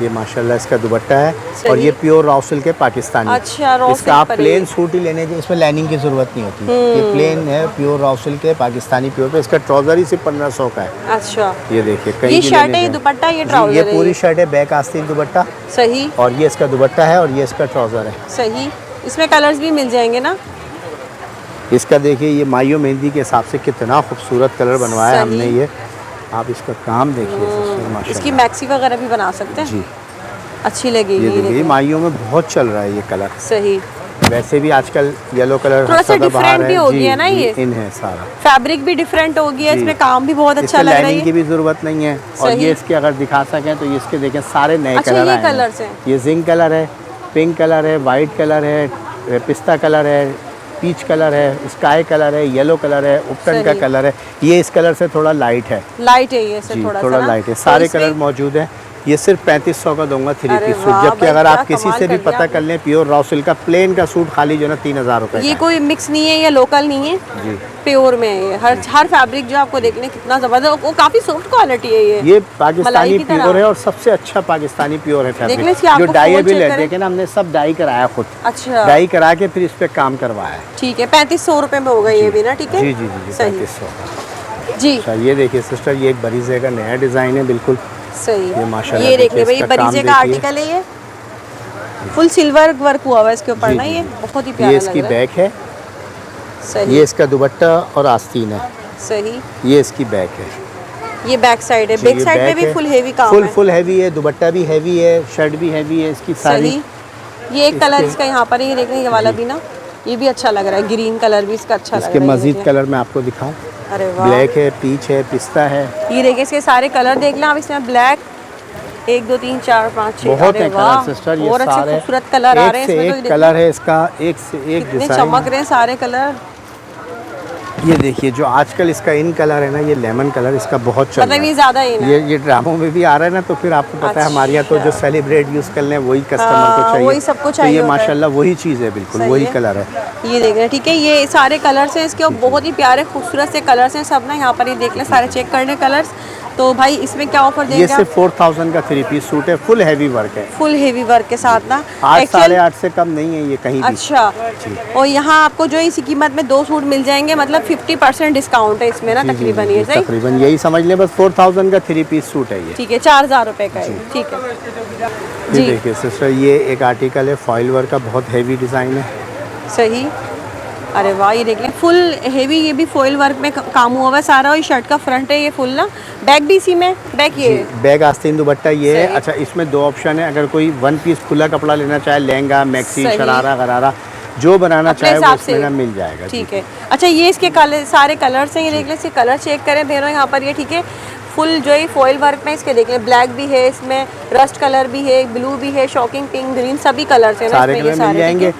ये माशाल्लाह इसका दुपट्टा है सही। और ये प्योर रॉ सिल्क के पाकिस्तानी। अच्छा, रॉ इसका आप सिल्क पर प्लेन ये। सूट ही लेने के, इसमें लाइनिंग की ज़रूरत नहीं होती। ये प्लेन है, प्योर रॉ सिल्क के पाकिस्तानी प्योर पे। इसका ट्राउज़र ही सिर्फ 1500 का है। अच्छा, ये देखिए ये कहीं भी शर्ट लेने है, ये जाएं। दुपट्टा, ये जी, ट्राउजर ये है। पूरी शर्ट है, बैक आस्तीन दुपट्टा सही और ये इसका दुपट्टा है और ये इसका ट्राउज़र है। सही। इसमें कलर्स भी मिल जाएंगे ना। इसका देखिए ये माइयो मेहंदी के हिसाब से कितना खूबसूरत कलर बनवाया है सही। हमने। ये आप इसका काम देखिए माशाल्लाह। इसकी मैक्सी वगैरह भी बना सकते हैं, जी अच्छी ये लगेगी। देखिए ये देखिए। माइयो में बहुत चल रहा है ये कलर। सही। वैसे भी आजकल येलो कलर थोड़ा सा सदाबहार different भी हो जी, गया ना जी, ये। इन है सारा। फैब्रिक भी डिफरेंट हो गया, जी। इसमें काम भी बहुत अच्छा इसमें लग रहा लाइनिंग की है। भी ज़रूरत नहीं है। और सही। ये इसके अगर दिखा सकें तो ये इसके देखें सारे नए अच्छा, कलर ये आए हैं। कलर्स हैं। ये जिंक कलर है, पिंक कलर है, वाइट कलर है, पिस्ता कलर है, पीच कलर है, स्काई कलर है, येलो कलर है, उपटन का सही। कलर है। ये इस कलर से थोड़ा लाइट है। लाइट है ये से जी थोड़ा थोड़ा सा लाइट है। तो सारे इसमें- कलर मौजूद हैं। ये सिर्फ 3500 का दूंगा 3 अरे पीस सूट। वाह जबकि भाई, अगर क्या आप किसी कमाल से भी कर दिया पता कर लें प्योर रॉ सिल्क का प्लेन का सूट खाली जो है ना 3000 रुपये ये का कोई मिक्स नहीं है, ये लोकल नहीं है, है। जी प्योर में है ये। हर फैब्रिक जो आपको देखने कितना जबरदस्त, वो काफी सॉफ्ट क्वालिटी है ये। ये मलाई पाकिस्तानी की तरह। प्योर है और सबसे अच्छा पाकिस्तानी प्योर है देख लें फैब्रिक इसकी आपको जो डाइएबल फोल्ड है। चेक देखें ना हमने सब डाई कराया खुद, अच्छा डाई करा के फिर इस पे काम करवाया है। ठीक है, 3500 रुपए में होगा ये भी ना, ठीक है। जी जी जी सही 3500। जी अच्छा ये देखिए सिस्टर ये एक बरीजे का नया डिज़ाइन है बिल्कुल। सही। ये माशाल्लाह ये देख ले देखिए, भाई, इसका काम बरीजे का देखिए। आर्टिकल है ये, फुल सिल्वर वर्क हुआ हुआ है इसके ऊपर जी, ना, जी, ये जी। बहुत ही प्यारा ये लग इसकी रहा है। बैक है, सही ये इसका दुपट्टा और आस्तीन है, सही। ये इसकी बैक है। ये बैक साइड है, बैक साइड में भी फुल हेवी काम है। फुल हेवी है, दुपट्टा भी हेवी है, शर्ट भी हेवी है इसकी सारी। ये एक कलर इसका यहाँ पर है, ये देख रहे हैं, ये वाला भी ना, ये भी अच्छा लग रहा है, ग्रीन कलर भी इसका अच्छा लग रहा है। इसके मजीद कलर मैं आपको दिखाऊं। अरे वाह, ब्लैक है, पीच है, पिस्ता है। ये देखिए इसके सारे कलर देख लें आप, इसमें ब्लैक 1 2 3 4 5 6 बहुत है कलर सिस्टर, ये और अच्छे सारे खूबसूरत कलर आ रहे हैं इसमें। एक कलर है इसका, एक से एक कितने डिजाइन चमक रहे हैं सारे कलर। ये देखिए जो आजकल इसका इन कलर है ना, ये लेमन कलर इसका बहुत चल रहा मतलब है। ये ज्यादा इन है, ये ड्रामों में भी आ रहा है ना, तो फिर आपको पता है हमारे यहाँ तो जो सेलिब्रेट यूज कर लें वही कस्टमर को चाहिए, वही सबको तो चाहिए ये होता है। माशाल्लाह वही चीज़ है, बिल्कुल वही कलर है। ये देख रहे हैं, ठीक है, ये सारे कलर्स हैं इसके, और बहुत ही प्यारे खूबसूरत से कलर्स हैं सब ना। यहाँ पर ये देख लें, सारे चेक करने कलर्स। तो भाई इसमें क्या ऑफर देंगे? ये सिर्फ 4000 का 3 पीस सूट है, फुल हैवी वर्क है, फुल हेवी वर्क के साथ ना। 8 8.5 से कम नहीं है ये कहीं भी। अच्छा, और यहाँ आपको जो इसी कीमत में 2 सूट मिल जाएंगे, मतलब 50% डिस्काउंट है इसमें ना तकरीबन। ये सही, तकरीबन यही समझ लें, बस 4000 का 3 पीस सूट है ये। ठीक है, 4000 रुपए का है, ठीक है जी। देखिए सिस्टर, ये एक आर्टिकल है फॉइल वर्क का, बहुत हैवी डिज़ाइन है। सही, अरे वाह, ये देख लें फुल हेवी, ये भी फॉइल वर्क में काम हुआ हुआ है सारा। और ये शर्ट का फ्रंट है, ये फुल ना, बैक भी इसी में, बैक ये बैक आस्तीन दुपट्टा ये है। अच्छा, इसमें 2 ऑप्शन है, अगर कोई 1 पीस खुला कपड़ा लेना चाहे, लहंगा, मैक्सी, शरारा, गरारा जो बनाना चाहे वो इसमें ना मिल जाएगा। ठीक है। अच्छा, ये इसके कलर, सारे कलर्स हैं, ये देख लें, इसके कलर चेक करें भैया यहाँ पर, ये ठीक है, फुल जो है फॉइल वर्क में इसके देख लें, ब्लैक भी है इसमें, रस्ट कलर भी है, ब्लू भी है, शॉकिंग पिंक, ग्रीन, सभी कलर्स हैं सारे कलर मिल जाएंगे।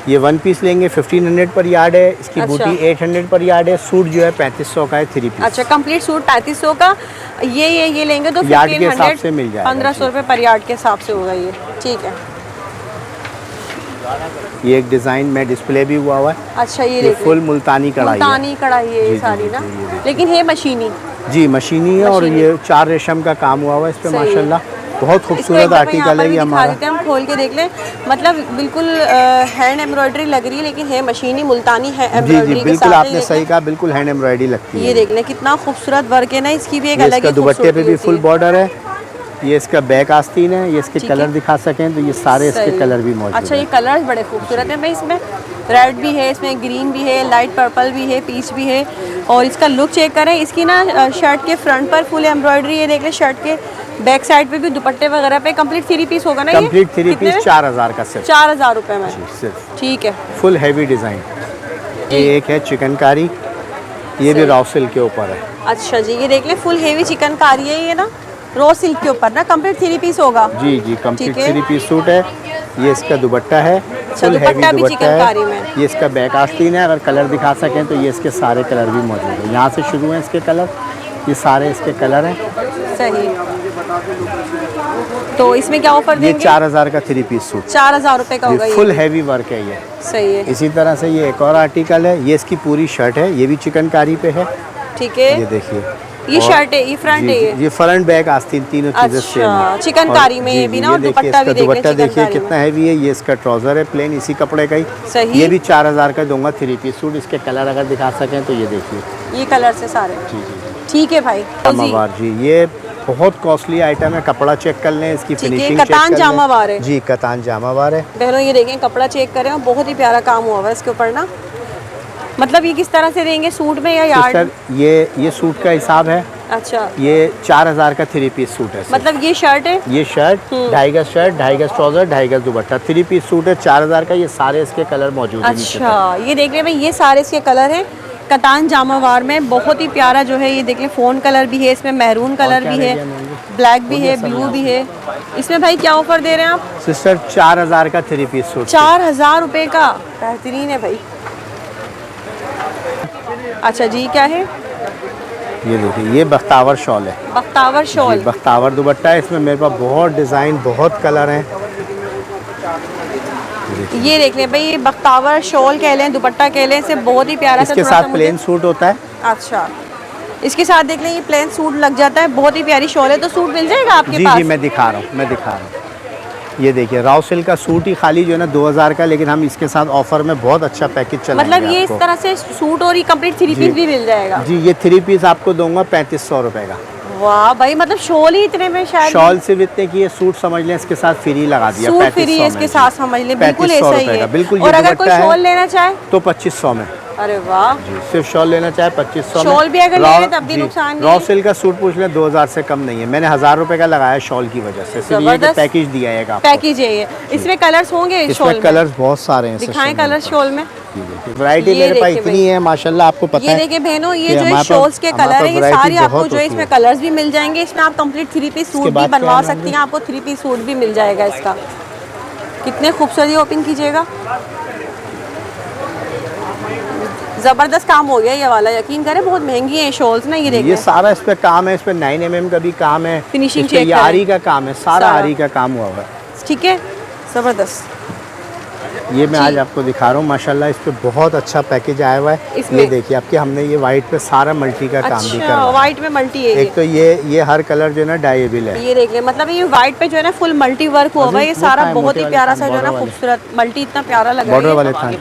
ये 1 पीस लेंगे 1500 पर यार्ड है, इसकी बूटी 800 पर यार्ड है, सूट जो है 3500 का है 3 पीस। अच्छा, कंप्लीट सूट 3500 का। ये लेंगे तो यार्ड के हिसाब से मिल जाएगा, 1500 रुपये पर यार्ड के हिसाब से होगा ये, ठीक है। ये एक डिज़ाइन में डिस्प्ले भी हुआ है। अच्छा, ये फुल मुल्तानी कढ़ाई, मुल्तानी कढ़ाई है ये सारी ना, लेकिन है मशीनी। जी मशीनी है, और ये 4 रेशम का काम हुआ हुआ है इस पे माशाल्लाह, बहुत खूबसूरत आर्टिकल है ये हमारा। हम खोल के देख लें, मतलब बिल्कुल हैंड एम्ब्रॉयडरी लग रही है, लेकिन है मशीनी मुल्तानी है एम्ब्रॉयडरी। जी बिल्कुल, आपने सही कहा, बिल्कुल हैंड एम्ब्रॉयडरी लगती है। ये देख लें कितना खूबसूरत वर्क है ना, इसकी भी एक अलग ही दुपट्टे पे भी फुल बॉर्डर है। ये इसका बैक आस्तीन है, ये इसके कलर दिखा सकें तो ये सारे इसके कलर भी मौजूद हैं। अच्छा, ये कलर्स बड़े खूबसूरत हैं भाई, इसमें रेड भी है, इसमें ग्रीन भी है, लाइट पर्पल भी है, पीच भी है। और इसका लुक चेक करें, इसकी ना शर्ट के फ्रंट पर फुल एम्ब्रॉयडरी है, देख लें, शर्ट के बैक साइड पे भी दुपट्टे वगैरह पे। कंप्लीट 3 पीस होगा ना ये? कंप्लीट 3 पीस 4000 का सिर्फ, 4000 रुपये में सिर्फ, ठीक है। Full heavy design. ये एक है चिकनकारी, ये भी रॉ सिल्क के ऊपर है। अच्छा जी, ये देख लें, फुल हेवी चिकनकारी है ये ना, रॉ सिल्क के ऊपर ना, कंप्लीट 3 पीस होगा। जी कंप्लीट 3 पीस सूट है। ये इसका दुपट्टा है, फुल हैवी दुपट्टा है। ये इसका बैक आस्तीन है, अगर कलर दिखा सकें तो ये इसके सारे कलर भी मौजूद हैं। यहाँ से शुरू हैं इसके कलर, ये सारे इसके कलर हैं। सही, तो इसमें क्या ऑफर देंगे? ये 4000 का 3 पीस सूट, 4000 रुपये का होगा, फुल हैवी वर्क है ये। सही है। इसी तरह से ये एक और आर्टिकल है, ये इसकी पूरी शर्ट है, ये भी चिकनकारी पे है। ठीक है, ये देखिए, ये शर्ट है, ये फ्रंट है, ये फ्रंट बैक आस्तीन तीनों चीजें सेम है। चिकनकारी में ये भी ना, दुपट्टा भी दुपट्टा देखिए कितना हैवी है। ये इसका ट्राउजर है प्लेन, इसी कपड़े का ही। सही, ये भी 4000 का दूंगा 3 पीस सूट। इसके कलर अगर दिखा सकें तो ये देखिए, ये कलर से सारे। जी ठीक है भाई। जामावार जी, ये बहुत कॉस्टली आइटम है, कपड़ा चेक कर लें, इसकी फिनिशिंग चेक कतान जामावार है जी, कतान जामावार है। बहनों ये देखें, कपड़ा चेक करें, बहुत ही प्यारा काम हुआ है इसके ऊपर ना। मतलब ये किस तरह से देंगे, सूट में या यार्ड? ये सूट का हिसाब है। अच्छा, ये 4000 का 3 पीस सूट है। मतलब ये शर्ट है, ये शर्ट 2.5 गज शर्ट, 2.5 गज ट्राउजर, 2.5 गज दुपट्टा, 3 पीस सूट है 4000 का। ये सारे इसके कलर मौजूद हैं। अच्छा, ये देख रहे हैं भाई, ये सारे इसके कलर हैं कतान जामावार में, बहुत ही प्यारा जो है। ये देख लें, फोन कलर भी है इसमें, मैरून कलर भी है, ब्लैक भी है, ब्लू भी है। इसमें भाई क्या ऑफर दे रहे हैं आप? सिस्टर 4000 का 3 पीस सूट, 4000 रुपये का, बेहतरीन है भाई। अच्छा जी, क्या है? ये देखिए, ये बख्तावर शॉल है, बख्तावर शॉल, बख्तावर दुपट्टा है। इसमें मेरे पास बहुत डिज़ाइन, बहुत कलर हैं। ये देख लें भाई, ये बख्तावर शॉल कह लें, दुपट्टा कह लें, इसे बहुत ही प्यारा। इसके साथ प्लेन सूट होता है। अच्छा, इसके साथ देख लें, ये प्लेन सूट लग जाता है, बहुत ही प्यारी शॉल है। तो सूट मिल जाएगा आपके पास? जी, मैं दिखा रहा हूँ। ये देखिए, रॉ सिल्क का सूट ही खाली जो है ना 2000 का, लेकिन हम इसके साथ ऑफर में बहुत अच्छा पैकेज चलाएंगे। मतलब ये इस तरह से सूट और ये कंप्लीट 3 पीस भी मिल जाएगा? जी, ये 3 पीस आपको दूंगा 3500 रुपए का। वाह भाई, मतलब शॉल ही इतने में? शायद शॉल सिर्फ इतने की, ये सूट समझ लें इसके साथ फ्री लगा दिया, सूट फ्री है इसके साथ, समझ लें, बिल्कुल ऐसा ही है। बिल्कुल। और अगर कोई शॉल लेना चाहे तो 2500 में, अरे वाह, जी सिर्फ शॉल लेना चाहे 2500 में। शॉल भी अगर रॉ- लेंगे तब भी जी, नुकसान नहीं रॉ है। सिल्क का सूट पूछ लें 2000 से कम नहीं है। मैंने 1000 रुपए का लगाया शॉल की वजह से, सिर्फ ये कि जबरदस्त। पैकेज दिया है आपको। पैकेज है ये। इसमें कलर्स होंगे शॉल इसमें में? कलर्स बहुत सारे हैं। दिखाएं कलर शॉल में। वैरायटी ये मेरे पास देखिए इतनी है माशाल्लाह, आपको पता ये है। देखिए बहनों, ये कि जो है हमारे शॉल्स के हमारे कलर पास है, ये वैरायटी सारी आपको बहुत जो है होती इसमें कलर्स भी मिल जाएंगे। इसमें आप कंप्लीट 3 पीस सूट भी बाद क्या बनवा है सकती हैं, आपको 3 पीस सूट भी मिल जाएगा इसका। कितने खूबसूरत, ओपन कीजिएगा। जबरदस्त काम हो गया ये वाला, यकीन करें बहुत महंगी है शॉल्स ना। ये ये देखिए सारा इस पे काम है, इस पे 9 mm का भी काम है, फिनिशिंग इस पे चेक ये करें। आरी का काम है, सारा सारा। आरी का काम हुआ हुआ है। ठीक है, जबरदस्त। ये मैं जी। आज आपको दिखा रहा हूँ माशाल्लाह, इस पे बहुत अच्छा पैकेज आया हुआ है। इसमें? ये देखिए आपके, हमने ये वाइट पे सारा मल्टी का काम भी अच्छा, करा है। व्हाइट में मल्टी है ये। एक तो ये हर कलर जो है ना डाइएबल है। ये देख ले, मतलब ये व्हाइट पे जो है ना फुल मल्टी वर्क हुआ हुआ है। ये वो सारा खाए बहुत मोटे ही वाले प्यारा थान, सा जो है ना border वाले। खूबसूरत मल्टी, इतना प्यारा लग रहा बॉर्डर है। वाले थान।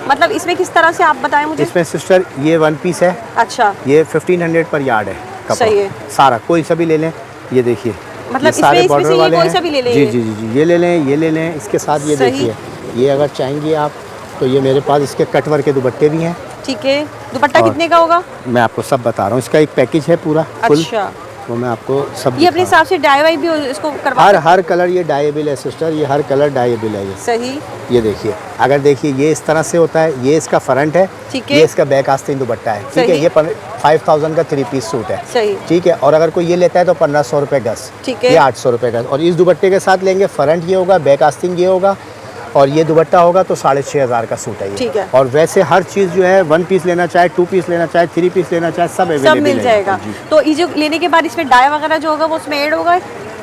मतलब इसमें किस तरह से आप बताएं मुझे? इसमें सिस्टर ये 1 पीस है, अच्छा, ये 1500 पर यार्ड है कपड़ा। सही है। सारा कोई सा भी ले लें। ये देखिए मतलब ये सारे इसमें बॉर्डर से ये वाले कोई हैं। सा भी ले लें जी ये? जी जी जी, ये ले लें, ये ले लें। इसके साथ ये सही। देखिए, ये अगर चाहेंगे आप तो ये मेरे पास इसके कटवर के दुपट्टे भी हैं। ठीक है। दुपट्टा और- कितने का होगा? मैं आपको सब बता रहा हूँ, इसका एक पैकेज है पूरा फुल, अच्छा, वो मैं आपको सब ये अपने दिखा हिसाब से डाई वाई भी इसको करवा हर कलर ये डाइएबल है सिस्टर, ये हर कलर डाइएबल है। ये सही। ये देखिए, अगर देखिए ये इस तरह से होता है, ये इसका फ्रंट है, ठीक है। ये इसका बैक आस्तीन दुपट्टा है। ठीक है, सही। ये 5000 का 3 पीस सूट है। सही। ठीक है, और अगर कोई ये लेता है तो 1500 रुपये गज। ठीक है। ये 800 रुपये गज। और इस दुपट्टे के साथ लेंगे, फ्रंट ये होगा, बैक आस्तीन ये होगा, और ये दुपट्टा होगा तो 6500 का सूट है ये। ठीक है। और वैसे हर चीज़ जो है 1 पीस लेना चाहे, 2 पीस लेना चाहे, 3 पीस लेना चाहे, सब अवेलेबल सब है। मिल जाएगा। जी। तो ये जो लेने के बाद इसमें डाई वगैरह जो होगा वो उसमें ऐड होगा?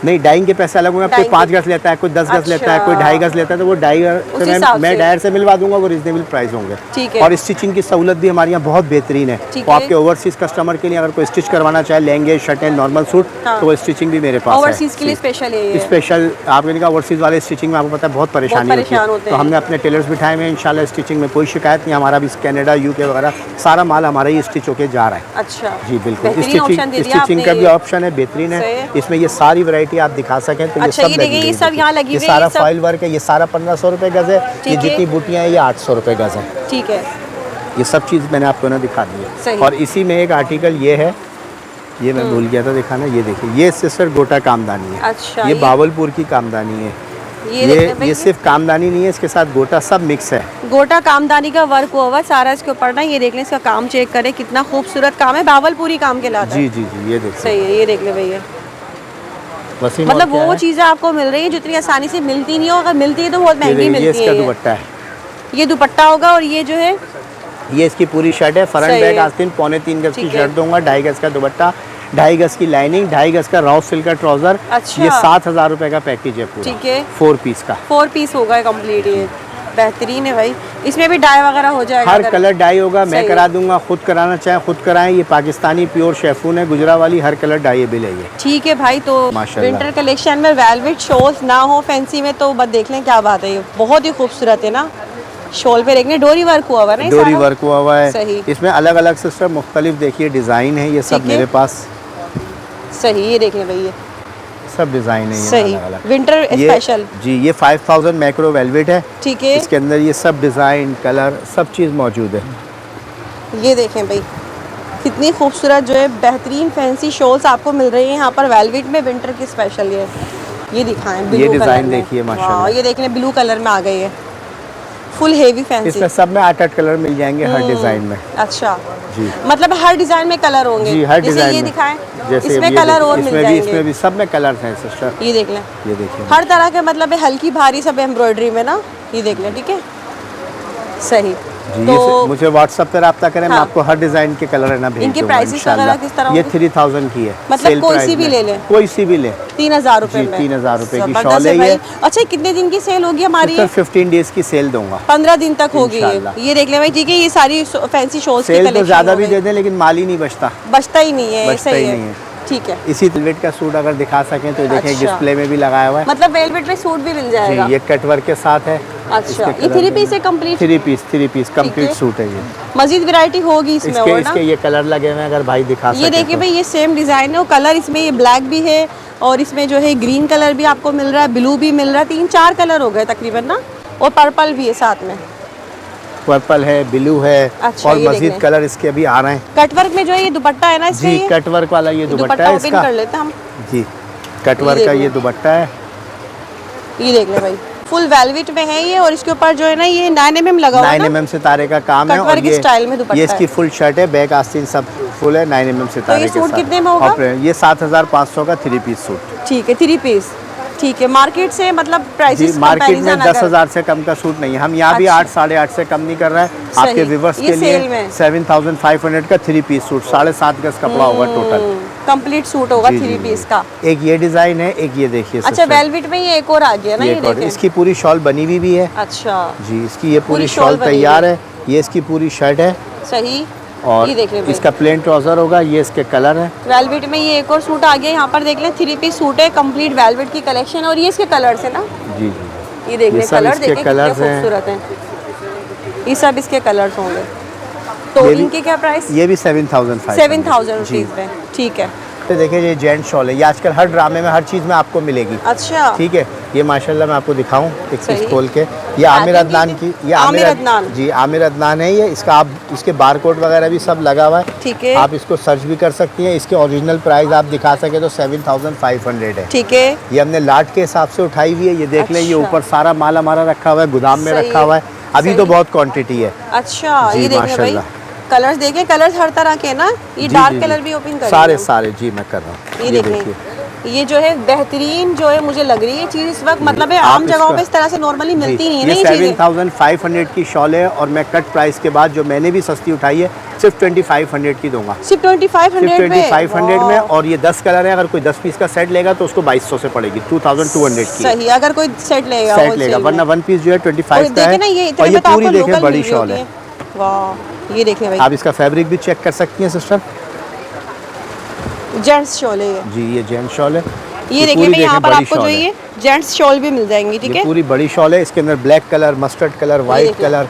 नहीं, डाइंग के पैसे अलग होंगे। कोई डाइंग 5 गज लेता है, कोई 10 गज लेता है, कोई 2.5 गज लेता है, तो वो उस हिसाब मैं से। डायर से मिलवा दूंगा, वो रिजनेबल प्राइस होंगे। ठीक है। और स्टिचिंग की सहूलत भी हमारे यहाँ बहुत बेहतरीन है। ठीक तो है। आपके ओवरसीज कस्टमर के लिए अगर कोई स्टिच करवाना चाहे, लहंगे, शर्टें, नॉर्मल सूट, हाँ। तो वो स्टिचिंग भी मेरे पास है। ओवरसीज के लिए स्पेशल है ये? स्पेशल आपने कहा, ओवरसीज वाले स्टिचिंग में आपको पता है बहुत परेशानी होती परेशान होते है। तो हैं। हमने अपने टेलर्स बिठाए हुए हैं, इंशाल्लाह स्टिचिंग में कोई शिकायत नहीं। हमारा भी कनाडा, यूके वगैरह सारा माल हमारा ही स्टिच होके जा रहा है। अच्छा जी बिल्कुल। बेहतरीन ऑप्शन दे दिया स्टिचिंग आपने का भी ये। ऑप्शन है, बेहतरीन सही है। है। इसमें ये सारी वैरायटी आप दिखा सकें तो अच्छा, ये ये सब देखिए, ये सब यहाँ लगी ये हुई है, सारा ये सब- फॉइल वर्क है। ये सारा 1500 रुपये गज है। ये ठीक है। जितनी बूटियाँ हैं ये 800 रुपये गज है। ठीक है। ये सब चीज़ मैंने आपको ना दिखा दी सही। है। और इसी में एक आर्टिकल ये है, ये मैं भूल गया था दिखाना। ये देखिए, ये सिस्टर गोटा कामदानी है। अच्छा, ये बावलपुर की कामदानी है। ये देखते हैं भाई, ये सिर्फ कामदानी नहीं है, इसके साथ गोटा सब मिक्स है। गोटा कामदानी का वर्क हुआ हुआ है सारा इसके ऊपर ना। ये देख लें, इसका काम चेक करें, कितना खूबसूरत काम है। बावलपुरी काम कहलाता है। जी जी जी, ये देखिए। सही है, ये देख ले भैया। वसीम मतलब और क्या वो है? चीज़ें आपको मिल रही है जो इतनी आसानी से मिलती नहीं हो, अगर मिलती है तो बहुत ये महंगी देखिए, ये मिलती इसका है। दुपट्टा है। ये दुपट्टा होगा और ये जो है ये इसकी पूरी शर्ट है। फ्रंट सही बैक है। आस्तीन 3.25 गज की ठीक है। शर्ट दूंगा, 2.5 गज का दुपट्टा, 2.5 गज की लाइनिंग, 2.5 गज का रॉ सिल्क का ट्राउजर। अच्छा। ये 7000 रुपये का पैकेज है पूरा। ठीक है। 4 पीस का। 4 पीस होगा कंप्लीट। ये बेहतरीन है भाई। इसमें भी डाई वगैरह हो जाएगा? हर अगर- कलर डाई होगा, सही मैं है। करा दूंगा, खुद कराना चाहे खुद कराएं। ये पाकिस्तानी प्योर शेफून है, गुजरावाली, हर कलर डाइएबल है ये। ठीक है भाई। तो माशाल्लाह। विंटर कलेक्शन में वेलवेट शॉल्स ना हो फैंसी में तो बस देख लें, क्या बात है। ये बहुत ही खूबसूरत है ना। शॉल पे देखने डोरी वर्क हुआ हुआ है ना, ये डोरी सारा? वर्क हुआ हुआ है। सही। इसमें अलग अलग सिस्टर मुख्तलिफ देखिए डिज़ाइन है। ये सब ठीक है। मेरे पास सही, ये देख लें भाई, ये सब डिज़ाइन है। ये सही। अलग अलग विंटर ये स्पेशल। जी, ये 5000 मैक्रो वेलवेट है। ठीक है। इसके अंदर ये सब डिज़ाइन, कलर, सब चीज़ मौजूद है। ये देखें भाई, कितनी खूबसूरत जो है बेहतरीन फैंसी शॉल्स आपको मिल रही हैं यहाँ पर वेलवेट में, विंटर की स्पेशल। ये दिखाएं ब्लू ये कलर डिज़ाइन में। देखिए माशाल्लाह। वाह, ये देख लें ब्लू कलर में आ गई है, फुल हेवी फैंसी। इसमें सब में 8-8 कलर मिल जाएंगे हर डिज़ाइन में। अच्छा, जी मतलब हर डिजाइन में कलर होंगे? जी, हर जैसे डिज़ाइन ये में। दिखाएं, जैसे इसमें ये कलर देखिए, और मिल इसमें भी, जाएंगे। इसमें भी सब में कलर्स हैं सिस्टर। ये देख लें, ये देखिए। हर तरह के मतलब है, हल्की भारी सब एम्ब्रॉयडरी में ना। ये देख लें, ठीक है। सही। जी, तो ये मुझे व्हाट्सएप पे रब्ता करें, मैं हाँ। आपको हर डिज़ाइन के कलर है ना भेज इनके दूंगा प्राइसेस इंशाल्लाह। वगैरह किस तरह ये होंगे? 3000 की है। मतलब सेल कोई प्राइस सी भी में। ले लें? कोई सी भी ले। 3000 रुपए जी, में? 3000 रुपए की जबरदस्त शॉल है भाई। ये। अच्छा, कितने दिन की सेल होगी हमारी? सिर्फ 15 डेज की सेल दूंगा। 15 दिन तक होगी ये। इंशाल्लाह। ये देख ले भाई, ठीक है। ये सारी फैंसी शॉल्स की सेल तो कलेक्शन ज़्यादा हो भी गई। दे दें लेकिन माल ही नहीं बचता। बचता ही नहीं है। बचता सही ही है, नहीं है। ठीक है। इसी वेलवेट का सूट अगर दिखा सकें तो देखें, अच्छा। डिस्प्ले में भी लगाया हुआ है। मतलब वेलवेट में सूट भी मिल जाएगा? जी, ये कटवर्क के साथ है। अच्छा, ये 3 पीस है कंप्लीट? 3 पीस कंप्लीट है। सूट है ये। मजीद वैरायटी होगी इसमें और ना? इसके ये कलर लगे हुए हैं, अगर भाई दिखा सकें ये देखिए तो। भाई, ये सेम डिज़ाइन है और कलर इसमें ये ब्लैक भी है और इसमें जो है ग्रीन कलर भी आपको मिल रहा है, ब्लू भी मिल रहा है। 3-4 कलर हो गए तकरीबन ना, और पर्पल भी है साथ में। पर्पल है, ब्लू है, अच्छा, और ये मजीद देखें। कलर इसके अभी आ रहे हैं। कटवर्क में जो है ये दुपट्टा है ना इसका, जी ये कटवर्क वाला ये दुपट्टा है ओपन इसका। कर लेते हैं हम। जी कटवर्क का ये दुपट्टा है। ये देख ले भाई, फुल वेलवेट में है ये, और इसके ऊपर जो है ना ये 9 mm लगा हुआ है 9 ना, mm सितारे का काम है, और कटवर्क ये स्टाइल में दुपट्टा ये इसकी है। फुल शर्ट है, बैक आस्तीन सब फुल है 9 mm सितारे ये के सूट साथ। कितने में होगा? और ये 7500 का 3 पीस सूट। ठीक है, 3 पीस। ठीक है, मार्केट से मतलब जी प्राइसेस मार्केट में 10,000 से कम का सूट नहीं है, हम यहाँ भी अच्छा। 8 साढ़े 8 से कम नहीं कर रहे हैं। सही। आपके व्यूवर्स ये के सेल लिए में। 7500 का 3 पीस सूट, 7.5 गज कपड़ा होगा टोटल। कंप्लीट सूट होगा जी, 3 जी, पीस जी। का। एक ये डिजाइन है, एक ये देखिए। अच्छा, सिस्टर। वेलवेट में ये एक और आ गया ना, ये ये एक और, देखें। इसकी पूरी शॉल बनी हुई भी है। अच्छा, जी इसकी ये पूरी शॉल शॉल बनी तैयार हुई है, ये इसकी पूरी शर्ट है, सही। और ये देख ले भाई। इसका प्लेन ट्राउजर होगा, ये इसके कलर है। वेलवेट में ये एक और सूट आ गया, यहाँ पर देख लें 3 पीस सूट है, कंप्लीट वेलवेट की कलेक्शन है, और ये इसके कलर्स है ना, जी जी ये देख ये लें सब कलर इसके देखें कितने colours हैं। खूबसूरत हैं। ये सब इसके कलर्स होंगे। तो ये भी- इनके क्या प्राइस? ये भी 7500 7000 रुपीज़ में। ठीक है। तो देखिए ये जेंट शॉल है, ये आजकल हर ड्रामे में हर चीज़ में आपको मिलेगी। अच्छा, ठीक है, ये माशाल्लाह मैं आपको दिखाऊं एक सही। पीस खोल के। ये आमिर अदनान की, ये आमिर अदनान। जी आमिर अदनान है ये। इसका आप इसके बारकोड वगैरह भी सब लगा हुआ है, ठीक है। आप इसको सर्च भी कर सकती हैं। इसके ओरिजिनल प्राइस आप दिखा सके तो 7500 है। ठीक है। ये हमने लाट के हिसाब से उठाई हुई है। ये देख लें, ये अच्छा। ऊपर सारा माल हमारा रखा हुआ है, गोदाम में सही रखा हुआ है, अभी सही। तो बहुत क्वांटिटी है। अच्छा, जी, ये देख ले भाई, माशाल्लाह। कलर्स देखें, कलर्स हर तरह के ना, ये जी, डार्क जी, कलर जी। भी ओपन कर सारे सारे जी मैं कर रहा हूँ। ये देखें, ये जो है बेहतरीन जो है मुझे लग रही है चीज़ इस वक्त, मतलब है आप आम जगहों इसका- पे इस तरह से नॉर्मली मिलती नहीं है ना ये ये चीज़ें। 7500 की शॉल है, और मैं कट प्राइस के बाद जो मैंने भी सस्ती उठाई है सिर्फ 2500 की दूंगा। सिर्फ 2500 में। 2500 में, वाह। और ये 10 कलर है। अगर कोई 10 पीस का सेट लेगा तो उसको 2200 से पड़ेगी, 2200 की सही, अगर कोई सेट लेगा सेट wholesale लेगा, में। वरना 1 पीस जो है 25 का देखे है। ना, ये और इतने ये में तो पूरी आपको देखें लोकल बड़ी मिल रही शॉल होती है। वाह, ये देखें भाई, आप इसका फैब्रिक भी चेक कर सकती हैं सिस्टर। जेंट्स शॉल है ये। जी ये जेंट शॉल है। ये देखिए पूरी मैं यहाँ पर बड़ी आपको शॉल जो है। ये जेंट्स शॉल भी मिल जाएंगी। ठीक ये है, पूरी बड़ी शॉल है, इसके अंदर black colour, mustard colour, white देखिए। कलर,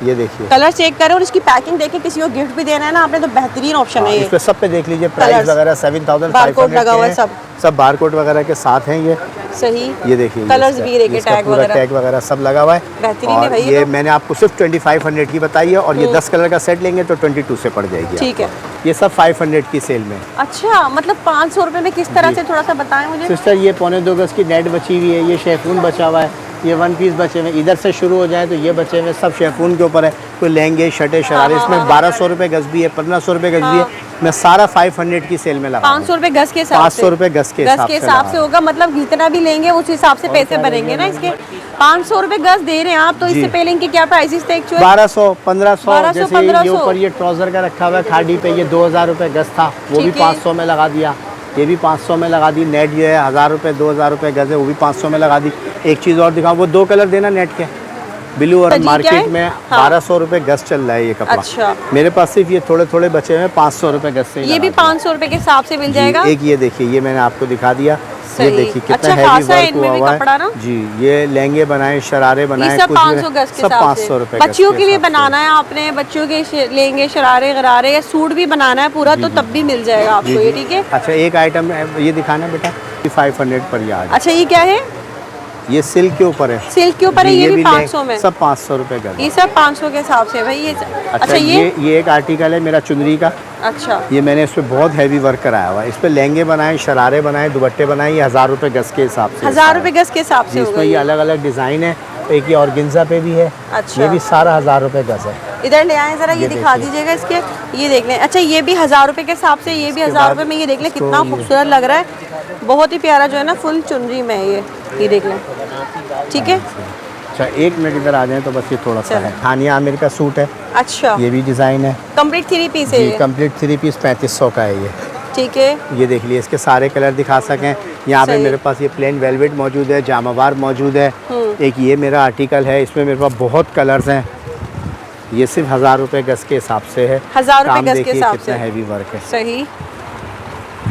ये देखिए। कलर चेक करें, और इसकी पैकिंग देखें, किसी को गिफ्ट भी देना है ना आपने तो बेहतरीन ऑप्शन है इस ये। पे सब पे देख लीजिए प्राइस Colours। वगैरह 7500 बारकोड लगा हुआ है के हैं। सब बारकोड वगैरह के साथ हैं ये। सही, ये देखिए कलर्स भी देखिए, टैग वगैरह टैग वगैरह सब लगा हुआ है। बेहतरीन है और भाई ये ये तो। मैंने आपको सिर्फ 2500 की बताई है, और ये 10 कलर का सेट लेंगे तो 22 से पड़ जाएगी। ठीक है। आपको। ये सब 500 की सेल में। अच्छा, मतलब 500 रुपए में किस तरह जी। से, थोड़ा सा बताएं मुझे। सिस्टर ये 1.25 गज की नेट बची हुई है, ये शेफून बचा हुआ है, ये 1 पीस बचे हुए। इधर से शुरू हो जाए तो ये बचे हुए सब शेफून के ऊपर है। कोई लहंगे शर्टे शरारे, इसमें 1200 रुपये गज भी है, 1500 रुपये गज भी है। मैं सारा 500 की सेल में लगा 500 रुपए गज के हिसाब से। 500 रुपये गज के हिसाब से होगा, मतलब जितना भी लेंगे उस हिसाब से पैसे बनेंगे ना इसके। 500 रुपए गज दे रहे हैं आप, तो जी। इससे पहले इनके क्या प्राइसेस थे एक्चुअली? 1200 1500 1200, जैसे ये 1500। ऊपर ये ट्राउजर का रखा हुआ है खाड़ी पे, ये 2000 रुपये गज था, वो भी ठीक है। 500 में लगा दिया। ये भी 500 में लगा दी। नेट जो है 1000 रुपये 2000 रुपये गज है, वो भी 500 में लगा दी। एक चीज़ और दिखाऊँ, वो 2 कलर देना नेट के, ब्लू और जी, क्या मार्केट है? में हाँ। 1200 रुपये गज चल रहा है ये कपड़ा। अच्छा। मेरे पास सिर्फ ये थोड़े थोड़े बचे हुए हैं 500 रुपये गज से ही ये भी लगा दिया। 500 रुपए के हिसाब से मिल जी, जाएगा। एक ये देखिए, ये मैंने आपको दिखा दिया। ये सही। देखिए कितना अच्छा हैवी खासा है वर्क इनमें हुआ भी हुआ कपड़ा ना? है। जी ये लहंगे बनाए, शरारे बनाए, ये सब कुछ भी 500 गज के सब हिसाब 500 से। रुपये बच्चियों के लिए बनाना है आपने, बच्चों के लेंगे शरारे गरारे या सूट भी बनाना है पूरा, तो तब भी मिल जाएगा आपको ये। ठीक है। अच्छा एक आइटम ये दिखाना बेटा, 500 पर ये आ जाए। अच्छा, ये क्या है? ये सिल्क के ऊपर है। सिल्क के ऊपर है, जी, ये भी लें- 500 में। सब 500 रुपये का। ये सब 500 के हिसाब से भाई। ये अच्छा ये एक आर्टिकल है मेरा चुनरी का। अच्छा, ये मैंने इस पे बहुत हैवी वर्क कराया हुआ है। इस पे लहंगे बनाए, शरारे बनाए, दुपट्टे बनाए। ये 1000 रुपये गज के हिसाब से। 1000 रुपए गज के हिसाब से इसमें होगा ये ये। अलग अलग डिज़ाइन है। एक ये ऑर्गेन्जा पे भी है। अच्छा। ये भी सारा 1000 रुपये गज है। इधर ले आए जरा, ये ये दिखा देखिए। दीजिएगा इसके। ये देख लें। अच्छा, ये भी 1000 रुपए के हिसाब से, ये भी 1000 बाद रुपए में। ये देख लें इसको कितना ये- खूबसूरत लग रहा है, बहुत ही प्यारा जो है ना, फुल चुनरी में है ये देख लें। ठीक है। अच्छा 1 मिनट इधर आ जाए तो बस ये थोड़ा सा चलो। है। हानिया आमिर का सूट है, अच्छा, ये भी डिज़ाइन है। कंप्लीट 3 पीस है जी ये। कंप्लीट 3 पीस 3500 का है ये। ठीक है। ये देख लिए, इसके सारे कलर दिखा सकें। यहाँ पे सही। मेरे पास ये प्लेन वेलवेट मौजूद है, जामावार मौजूद है। एक ये मेरा आर्टिकल है, इसमें मेरे पास बहुत कलर्स हैं। ये सिर्फ 1000 रुपये गज के हिसाब से है। 1000 रुपए काम गज के देखिए हिसाब कितना से। हैवी वर्क है। सही।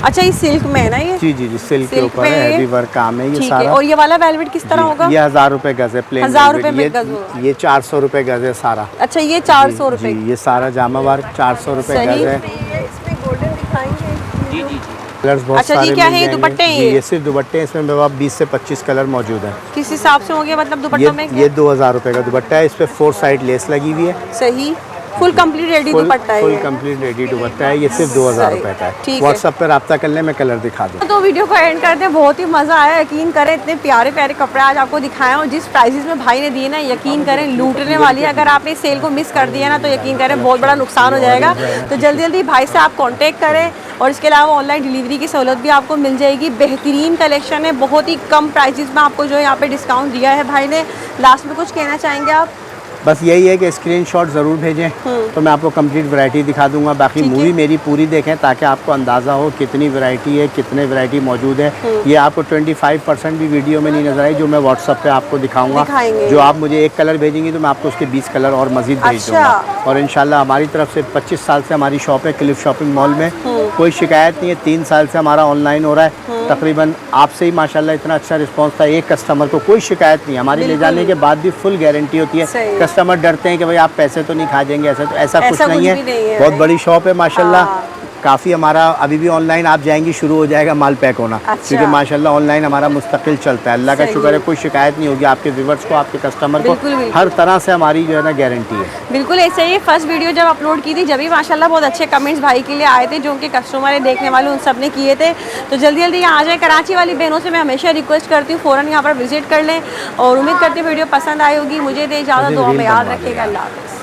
अच्छा, ये सिल्क में है ना ये? जी जी जी सिल्क के सिल्क ऊपर में है, है। हैवी वर्क काम है ये ठीक है। सारा। और ये वाला वेलवेट किस तरह होगा? ये 1000 रुपये गज है प्लेन 1000 वेलवेट। रुपए गज होगा। ये 400 रुपये गज है सारा। अच्छा, ये 400 रुपए। जी ये सारा जामावार 400 रुपये सही। गज है। इसमें गोल्डन दिखाएंगे। कलर्स बहुत अच्छा जी, सारे क्या मिल है ये जाएंगे। दुपट्टे हैं जी, ये? ये सिर्फ दुपट्टे हैं, इसमें मेरे पास 20 से 25 कलर मौजूद हैं। किस हिसाब से होंगे मतलब दुपट्टों में? ये 2000 रुपये का दुपट्टा है, इस पे 4 साइड लेस लगी हुई है। सही, फुल कंप्लीट रेडी फुल दुपट्टा है फुल ये। कंप्लीट रेडी दुपट्टा है, ये सिर्फ 2000 सही, रुपये का ठीक है। है। व्हाट्सअप पर रब्ता कर लें, मैं कलर दिखा दूँ। तो वीडियो को एंड करते हैं, बहुत ही मज़ा आया, यकीन करें इतने प्यारे प्यारे कपड़े आज आपको दिखाए और जिस प्राइसेस में भाई ने दिए ना, यकीन करें लूटने वाली है। अगर आपने इस सेल को मिस कर दिया ना तो यकीन करें बहुत बड़ा नुकसान हो जाएगा। तो जल्दी जल्दी भाई से आप कांटेक्ट करें और इसके अलावा ऑनलाइन डिलीवरी की सहूलत भी आपको मिल जाएगी। बेहतरीन कलेक्शन है, बहुत ही कम प्राइसेस में आपको जो है यहाँ पे डिस्काउंट दिया है भाई ने। लास्ट में कुछ कहना चाहेंगे आप? बस यही है कि स्क्रीनशॉट ज़रूर भेजें तो मैं आपको कंप्लीट वैरायटी दिखा दूंगा। बाकी मूवी मेरी पूरी देखें ताकि आपको अंदाज़ा हो कितनी वैरायटी है, कितने वैरायटी मौजूद है। ये आपको 25% भी वीडियो में नहीं नजर आई जो मैं व्हाट्सअप पे आपको दिखाऊंगा। जो आप मुझे एक कलर भेजेंगी तो मैं आपको उसके 20 कलर और मज़ीद भेज दूँगा। और इंशाल्लाह हमारी तरफ से 25 साल से हमारी शॉप है क्लिफ शॉपिंग मॉल में, कोई शिकायत नहीं है। 3 साल से हमारा ऑनलाइन हो रहा है। तकरीबन आपसे ही माशाल्लाह इतना अच्छा रिस्पॉन्स था, एक कस्टमर को कोई शिकायत नहीं। हमारी ले जाने के बाद भी फुल गारंटी होती है। कस्टमर डरते हैं कि भाई आप पैसे तो नहीं खा जाएंगे, ऐसा कुछ नहीं है। बहुत बड़ी शॉप है माशाल्लाह। काफ़ी हमारा अभी भी ऑनलाइन आप जाएंगी शुरू हो जाएगा माल पैक होना। क्योंकि माशाल्लाह ऑनलाइन हमारा मुस्तकिल चलता है। अल्लाह का शुक्र है, कोई शिकायत नहीं होगी आपके व्यूवर्स को, आपके कस्टमर को। हर तरह से हमारी जो है ना गारंटी है। बिल्कुल ऐसे ही फर्स्ट वीडियो जब अपलोड की थी जब भी माशाल्लाह बहुत अच्छे कमेंट्स भाई के लिए आए थे, जो उनके कस्टमर है देखने वाले उन सब ने किए थे। तो जल्दी जल्दी यहाँ आ जाए। कराची वाली बहनों से मैं हमेशा रिक्वेस्ट करती हूँ फ़ौरन यहाँ पर विजिट कर लें और उम्मीद करती हूँ वीडियो पसंद आई होगी। मुझे दे इजाज़त, दुआ में याद रखिएगा। अल्लाह हाफ़िज़।